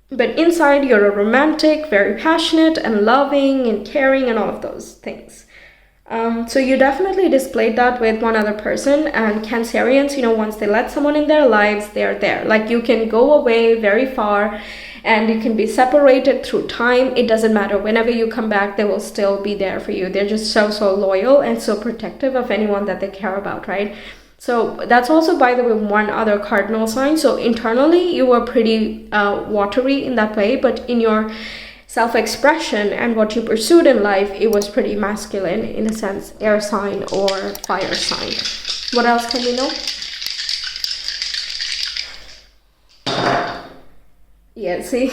But inside you're a romantic, very passionate and loving and caring and all of those things. So you definitely displayed that with one other person. And Cancerians, you know, once they let someone in their lives, they're there. Like you can go away very far and you can be separated through time. It doesn't matter. Whenever you come back, they will still be there for you. They're just so loyal and so protective of anyone that they care about, right? So that's also, by the way, one other cardinal sign. So internally, you were pretty watery in that way, but in your self-expression and what you pursued in life, it was pretty masculine in a sense, air sign or fire sign. What else can we know? Yeah, see,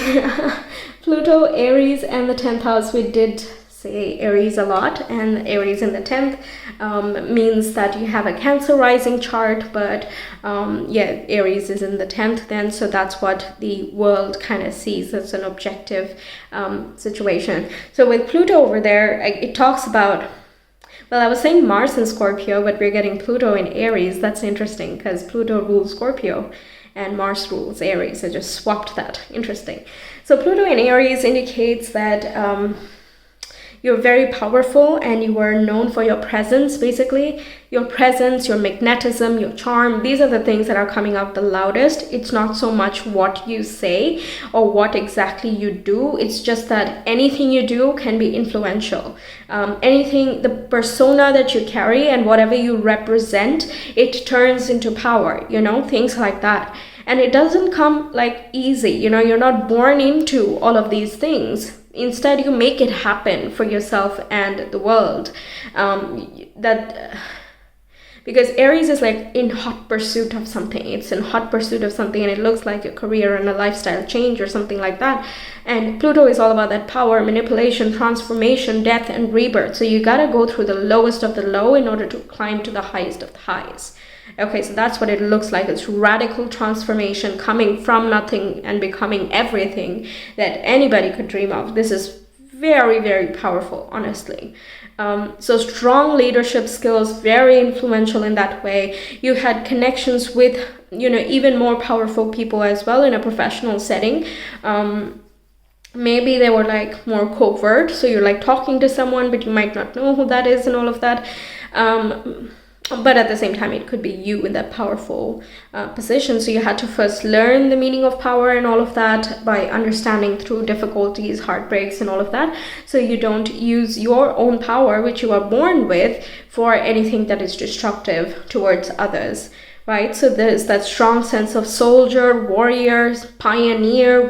Pluto, Aries, and the 10th house, we did say Aries a lot, and Aries in the 10th means that you have a Cancer rising chart, but yeah, Aries is in the 10th then, so that's what the world kind of sees as an objective situation. So with Pluto over there, it talks about, well, I was saying Mars in Scorpio, but we're getting Pluto in Aries. That's interesting because Pluto rules Scorpio and Mars rules Aries. I just swapped that. Interesting. So Pluto in Aries indicates that you're very powerful and you are known for your presence, basically. Your presence, your magnetism, your charm, these are the things that are coming out the loudest. It's not so much what you say or what exactly you do. It's just that anything you do can be influential. Anything, the persona that you carry and whatever you represent, it turns into power, you know, things like that. And it doesn't come like easy, you know, you're not born into all of these things. Instead, you make it happen for yourself and the world. Because Aries is like in hot pursuit of something. It's in hot pursuit of something, and it looks like a career and a lifestyle change or something like that. And Pluto is all about that power, manipulation, transformation, death, and rebirth. So you gotta go through the lowest of the low in order to climb to the highest of the highs. Okay, so that's what it looks like. It's radical transformation, coming from nothing and becoming everything that anybody could dream of. This is very, very powerful, honestly. So strong leadership skills, very influential in that way. You had connections with, you know, even more powerful people as well in a professional setting. Maybe they were like more covert, so you're like talking to someone, but you might not know who that is and all of that. But at the same time, it could be you in that powerful position. So you had to first learn the meaning of power and all of that by understanding through difficulties, heartbreaks, and all of that. So you don't use your own power, which you are born with, for anything that is destructive towards others, right? So there's that strong sense of soldier, warrior, pioneer,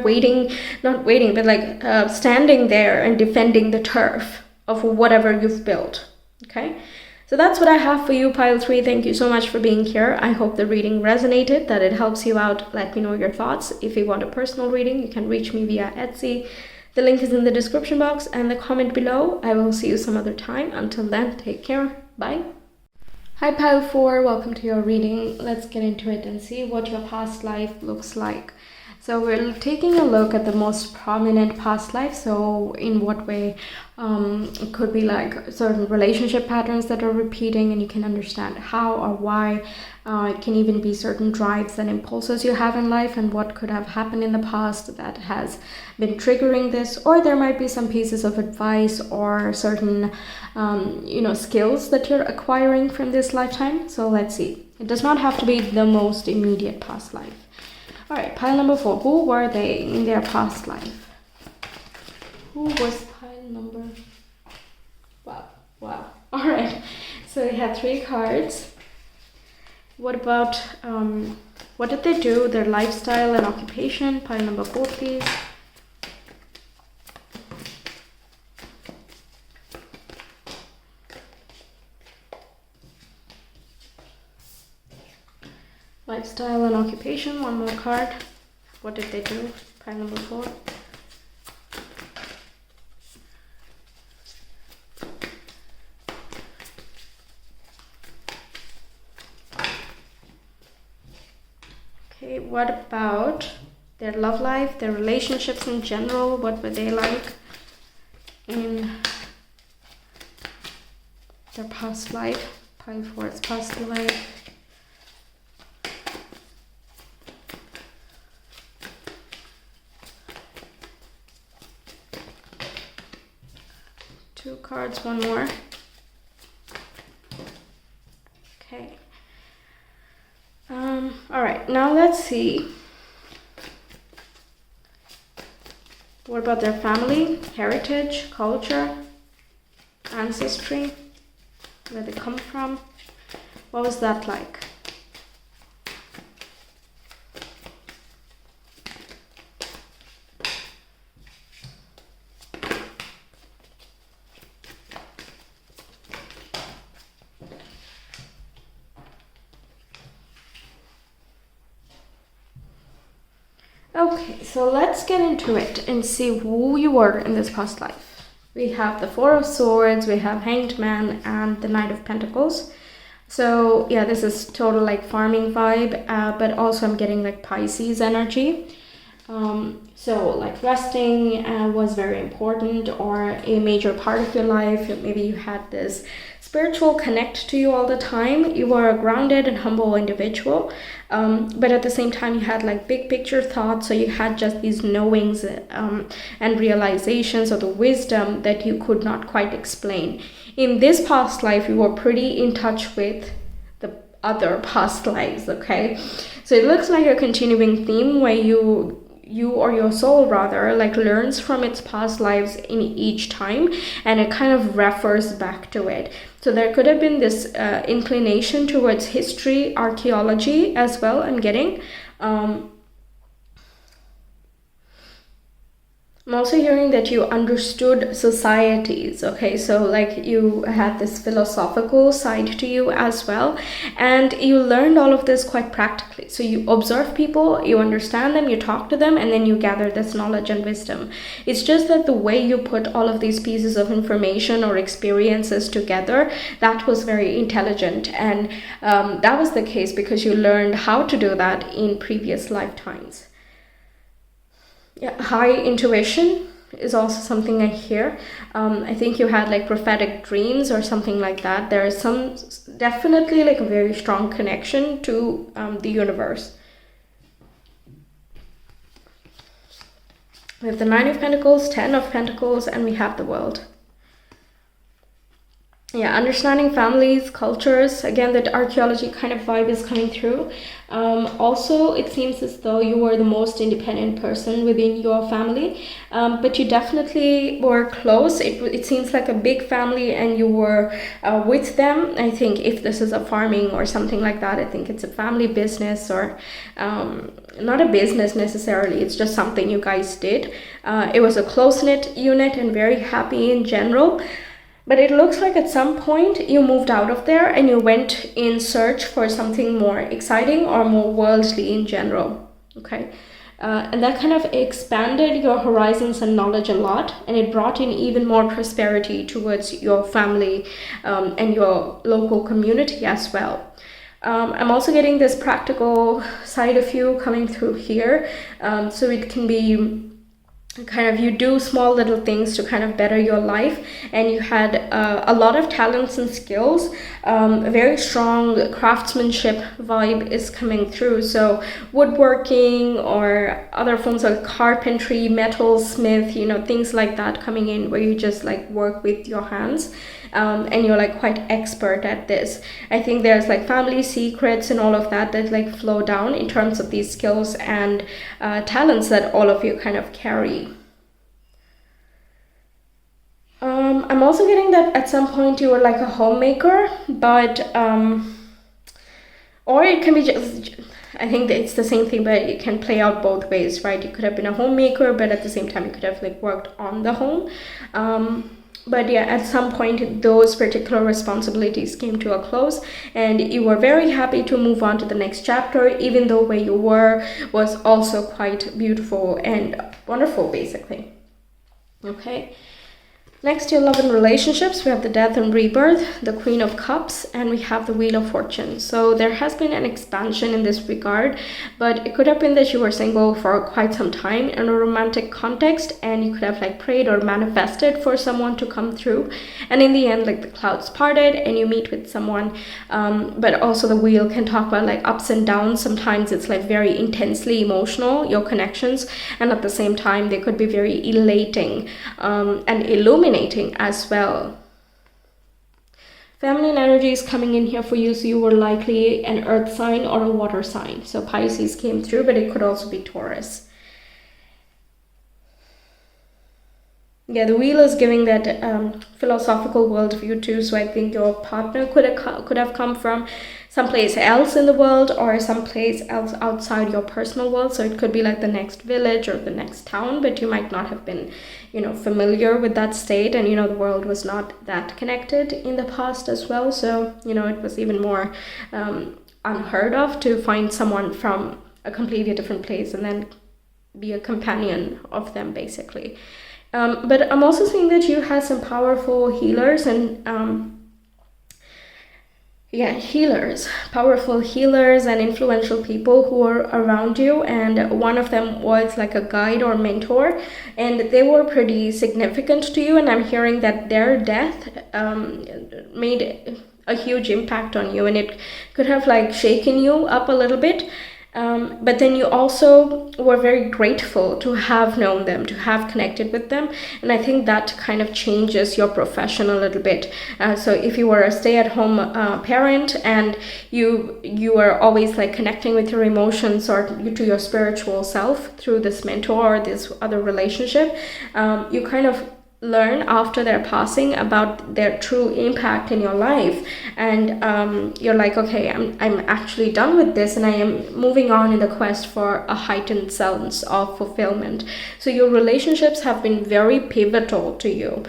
not waiting, but like standing there and defending the turf of whatever you've built, okay? So that's what I have for you, Pile 3. Thank you so much for being here. I hope the reading resonated, that it helps you out. Let me know your thoughts. If you want a personal reading, you can reach me via Etsy. The link is in the description box and the comment below. I will see you some other time. Until then, take care. Bye. Hi, Pile 4. Welcome to your reading. Let's get into it and see what your past life looks like. So we're taking a look at the most prominent past life. So in what way it could be like certain relationship patterns that are repeating, and you can understand how or why. It can even be certain drives and impulses you have in life and what could have happened in the past that has been triggering this. Or there might be some pieces of advice or certain skills that you're acquiring from this lifetime. So let's see. It does not have to be the most immediate past life. All right, pile number 4. Who were they in their past life? Who was pile number? Wow. All right, so we have 3 cards. What about, what did they do? Their lifestyle and occupation. Pile number 4, please. Lifestyle and occupation, 1 more card. What did they do? Pile number 4. Okay, what about their love life, their relationships in general? What were they like in their past life? Pile 4 is past life. Two cards, 1 more. Okay. All right, now let's see. What about their family, heritage, culture, ancestry, where they come from? What was that like? Okay, so let's get into it and see who you were in this past life. We have the 4 of Swords, we have Hanged Man, and the Knight of Pentacles. So yeah, this is total like farming vibe, but also I'm getting like Pisces energy. So like resting was very important, or a major part of your life. Maybe you had this spiritual connect to you all the time. You were a grounded and humble individual, but at the same time you had like big picture thoughts. So you had just these knowings and realizations of the wisdom that you could not quite explain. In this past life, you were pretty in touch with the other past lives, okay? So it looks like a continuing theme where you or your soul rather like learns from its past lives in each time, and it kind of refers back to it. So there could have been this inclination towards history, archaeology as well, I'm getting. I'm also hearing that you understood societies, okay? So like you had this philosophical side to you as well, and you learned all of this quite practically. So you observe people, you understand them, you talk to them, and then you gather this knowledge and wisdom. It's just that the way you put all of these pieces of information or experiences together, that was very intelligent, and that was the case because you learned how to do that in previous lifetimes. Yeah, high intuition is also something I hear. I think you had like prophetic dreams or something like that. There is some definitely like a very strong connection to the universe. We have the 9 of Pentacles, 10 of Pentacles, and we have the World. Yeah, understanding families, cultures. Again, that archaeology kind of vibe is coming through. Also, it seems as though you were the most independent person within your family, but you definitely were close. It seems like a big family, and you were with them. I think if this is a farming or something like that, I think it's a family business, or not a business necessarily. It's just something you guys did. It was a close-knit unit and very happy in general. But it looks like at some point you moved out of there and you went in search for something more exciting or more worldly in general, okay? And that kind of expanded your horizons and knowledge a lot, and it brought in even more prosperity towards your family and your local community as well. I'm also getting this practical side of you coming through here. So it can be kind of you do small little things to kind of better your life, and you had a lot of talents and skills. A very strong craftsmanship vibe is coming through, so woodworking or other forms of carpentry, metalsmith, you know, things like that coming in, where you just like work with your hands. And you're like quite expert at this. I think there's like family secrets and all of that like flow down in terms of these skills and talents that all of you kind of carry. I'm also getting that at some point you were like a homemaker, but or it can be just, I think that it's the same thing, but it can play out both ways, right? You could have been a homemaker, but at the same time you could have like worked on the home. But yeah, at some point those particular responsibilities came to a close, and you were very happy to move on to the next chapter, even though where you were was also quite beautiful and wonderful, basically. Okay. Next, your love and relationships, we have the Death and Rebirth, the Queen of Cups, and we have the Wheel of Fortune. So there has been an expansion in this regard, but it could have been that you were single for quite some time in a romantic context, and you could have like prayed or manifested for someone to come through. And in the end, like the clouds parted and you meet with someone. But also the wheel can talk about like ups and downs. Sometimes it's like very intensely emotional, your connections, and at the same time, they could be very elating and illuminating as well. Feminine energy is coming in here for you, so you were likely an earth sign or a water sign. So Pisces came through, but it could also be Taurus. Yeah, the wheel is giving that philosophical worldview too. So I think your partner could have come from someplace else in the world or someplace else outside your personal world. So it could be like the next village or the next town, but you might not have been, you know, familiar with that state. And, you know, the world was not that connected in the past as well. So, you know, it was even more unheard of to find someone from a completely different place and then be a companion of them, basically. But I'm also seeing that you had some powerful healers and powerful healers and influential people who were around you, and one of them was like a guide or mentor, and they were pretty significant to you, and I'm hearing that their death made a huge impact on you, and it could have like shaken you up a little bit. But then you also were very grateful to have known them, to have connected with them. And I think that kind of changes your profession a little bit. So if you were a stay-at-home parent and you were always like connecting with your emotions or to your spiritual self through this mentor or this other relationship, you kind of learn after their passing about their true impact in your life, and you're like, okay, I'm actually done with this, and I am moving on in the quest for a heightened sense of fulfillment. So your relationships have been very pivotal to you,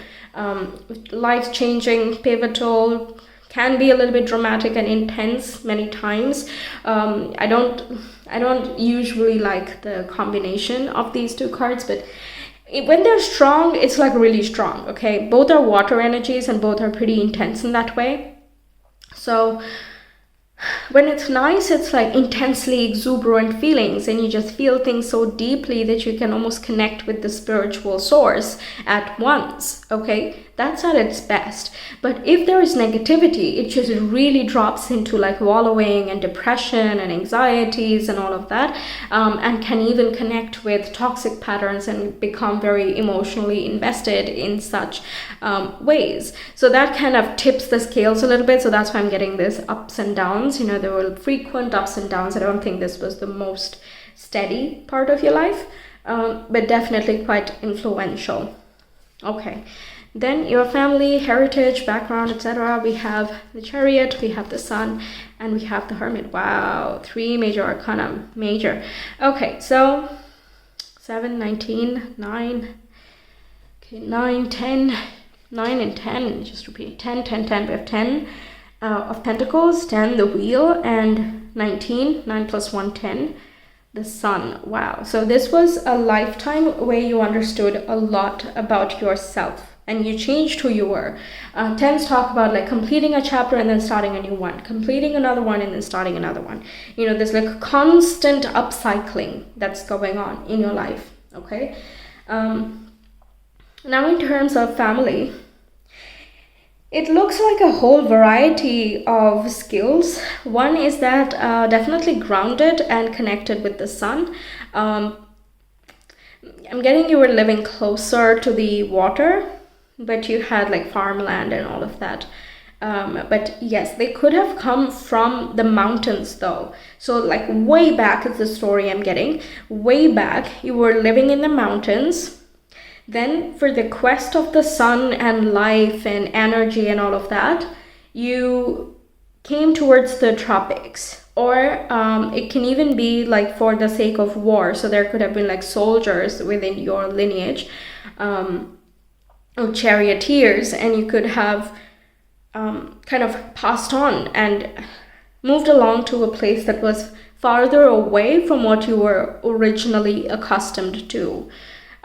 life-changing, pivotal, can be a little bit dramatic and intense many times. I don't usually like the combination of these two cards, but when they're strong, it's like really strong, okay? Both are water energies and both are pretty intense in that way. So when it's nice, it's like intensely exuberant feelings, and you just feel things so deeply that you can almost connect with the spiritual source at once, okay? That's at its best. But if there is negativity, it just really drops into like wallowing and depression and anxieties and all of that, and can even connect with toxic patterns and become very emotionally invested in such ways. So that kind of tips the scales a little bit. So that's why I'm getting this ups and downs. You know, there were frequent ups and downs. I don't think this was the most steady part of your life, but definitely quite influential. Okay. Then your family, heritage, background, etc. We have the Chariot, we have the Sun, and we have the Hermit. Wow, 3 major arcana, major. Okay, so 7, 19, 9, okay, 9, 10, 9 and 10, just repeat, 10, 10, 10. We have 10 of Pentacles, 10, the Wheel, and 19, 9 plus 1, 10. The Sun. Wow. So this was a lifetime where you understood a lot about yourself. and you changed who you were. Tens talk about like completing a chapter and then starting a new one, completing another one and then starting another one. You know, there's like constant upcycling that's going on in your life. Okay. Now in terms of family, it looks like a whole variety of skills. One is that definitely grounded and connected with the sun. I'm getting you were living closer to the water, but you had like farmland and all of that. But yes, they could have come from the mountains though. So like way back is the story I'm getting. Way back, you were living in the mountains. Then for the quest of the sun and life and energy and all of that, you came towards the tropics. Or it can even be like for the sake of war. So there could have been like soldiers within your lineage, or charioteers, and you could have kind of passed on and moved along to a place that was farther away from what you were originally accustomed to.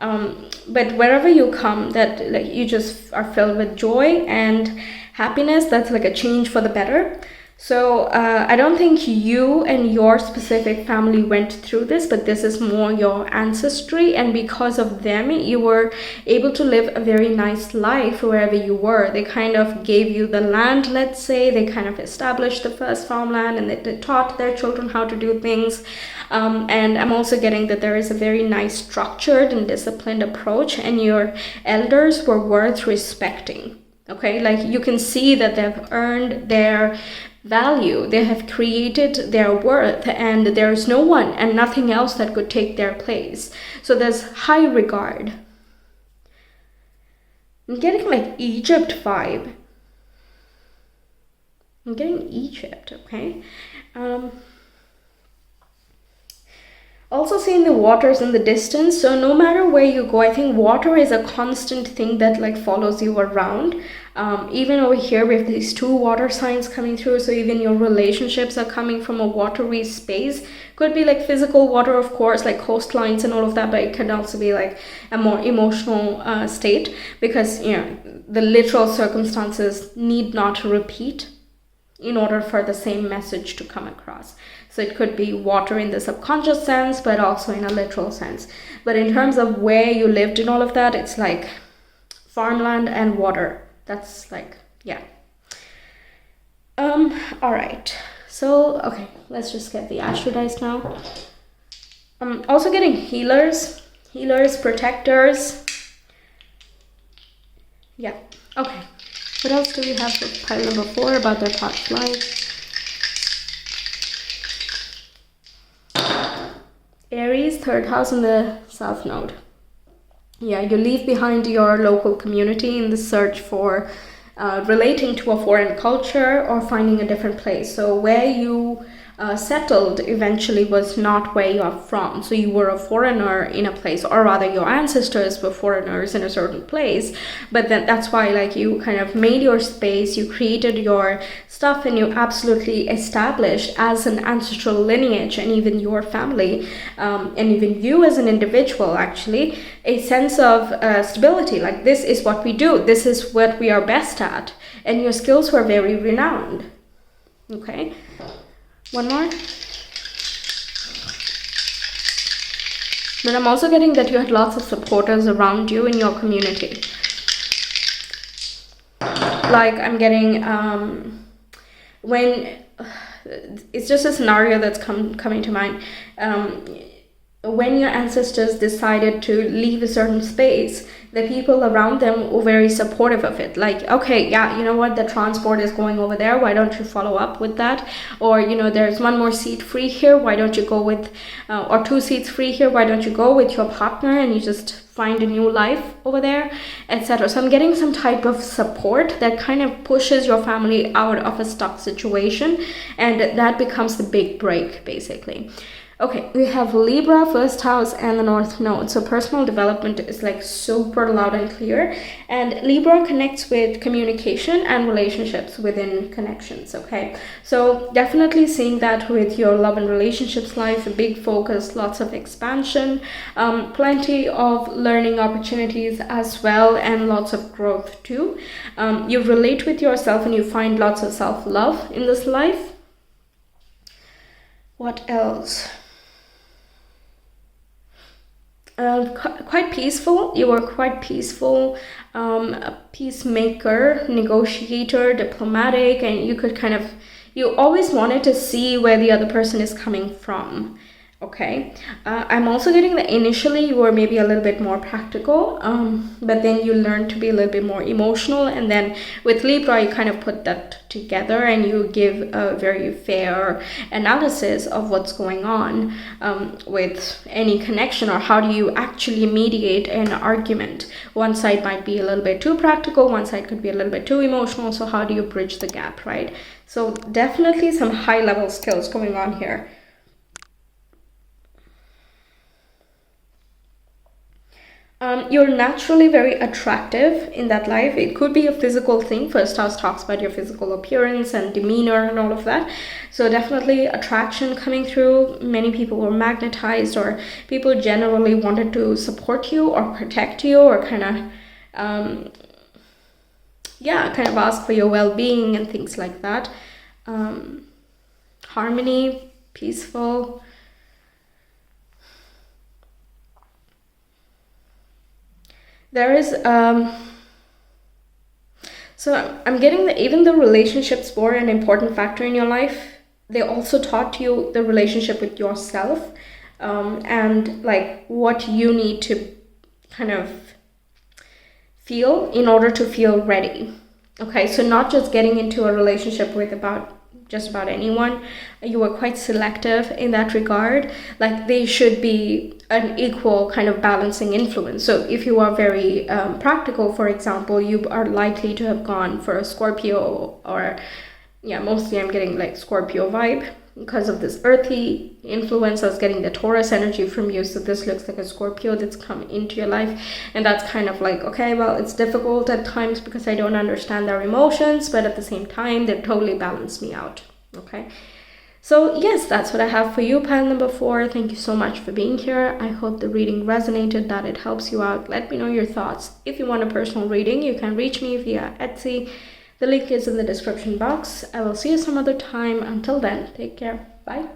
But wherever you come, that like you just are filled with joy and happiness. That's like a change for the better. So I don't think you and your specific family went through this, but this is more your ancestry, and because of them you were able to live a very nice life wherever you were. They kind of gave you the land, let's say. They kind of established the first farmland, and they taught their children how to do things. And I'm also getting that there is a very nice structured and disciplined approach, and your elders were worth respecting. Okay, like you can see that they've earned their value, they have created their worth, and there's no one and nothing else that could take their place. So there's high regard. I'm getting like Egypt vibe. I'm getting Egypt, okay? Also seeing the waters in the distance. So no matter where you go, I think water is a constant thing that like follows you around. Even over here we have these two water signs coming through, so even your relationships are coming from a watery space. Could be like physical water, of course, like coastlines and all of that, but it can also be like a more emotional state, because you know the literal circumstances need not repeat in order for the same message to come across. So it could be water in the subconscious sense, but also in a literal sense. But in terms of where you lived and all of that, it's like farmland and water. That's like, yeah. All right. So, okay, let's just get the astro dice now. I'm also getting healers, protectors. Yeah, okay. What else do we have for pile number 4 about their past life? Aries, 3rd house in the south node. Yeah, you leave behind your local community in the search for relating to a foreign culture or finding a different place. So where you settled eventually was not where you are from. So you were a foreigner in a place, or rather your ancestors were foreigners in a certain place. But then that's why like you kind of made your space, you created your stuff, and you absolutely established as an ancestral lineage, and even your family, and even you as an individual, actually, a sense of stability. Like, this is what we do, this is what we are best at, and your skills were very renowned. Okay. One more. But I'm also getting that you had lots of supporters around you in your community. Like, I'm getting when it's just a scenario that's coming to mind. When your ancestors decided to leave a certain space, the people around them were very supportive of it. Like, okay, yeah, you know what, the transport is going over there, why don't you follow up with that? Or, you know, there's one more seat free here, why don't you go with, or 2 seats free here, why don't you go with your partner and you just find a new life over there, etc. So I'm getting some type of support that kind of pushes your family out of a stuck situation, and that becomes the big break, basically. Okay, we have Libra, first house, and the North Node. So personal development is like super loud and clear. And Libra connects with communication and relationships within connections, okay? So definitely seeing that with your love and relationships life, a big focus, lots of expansion, plenty of learning opportunities as well, and lots of growth too. You relate with yourself and you find lots of self-love in this life. What else? Quite peaceful. You were quite peaceful, a peacemaker, negotiator, diplomatic, and you always wanted to see where the other person is coming from. Okay, I'm also getting that initially you were maybe a little bit more practical, but then you learned to be a little bit more emotional, and then with Libra you kind of put that together and you give a very fair analysis of what's going on with any connection, or how do you actually mediate an argument. One side might be a little bit too practical, one side could be a little bit too emotional, so how do you bridge the gap, right? So definitely some high level skills going on here. You're naturally very attractive in that life. It could be a physical thing. First house talks about your physical appearance and demeanor and all of that. So definitely attraction coming through. Many people were magnetized, or people generally wanted to support you or protect you, or kind of ask for your well-being and things like that. Harmony, peaceful. There is so I'm getting that even the relationships were an important factor in your life. They also taught you the relationship with yourself, and like what you need to kind of feel in order to feel ready. Okay, so not just getting into a relationship with just about anyone. You were quite selective in that regard. Like they should be an equal kind of balancing influence. So if you are very practical, for example, you are likely to have gone for a Scorpio, or mostly I'm getting like Scorpio vibe because of this earthy influence. I was getting the Taurus energy from you, so this looks like a Scorpio that's come into your life, and that's kind of like, okay, well, it's difficult at times because I don't understand their emotions, but at the same time they totally balance me out. Okay, so yes, that's what I have for you, pile number 4. Thank you so much for being here. I hope the reading resonated, that it helps you out. Let me know your thoughts. If you want a personal reading, you can reach me via Etsy. The link is in the description box. I will see you some other time. Until then, take care. Bye.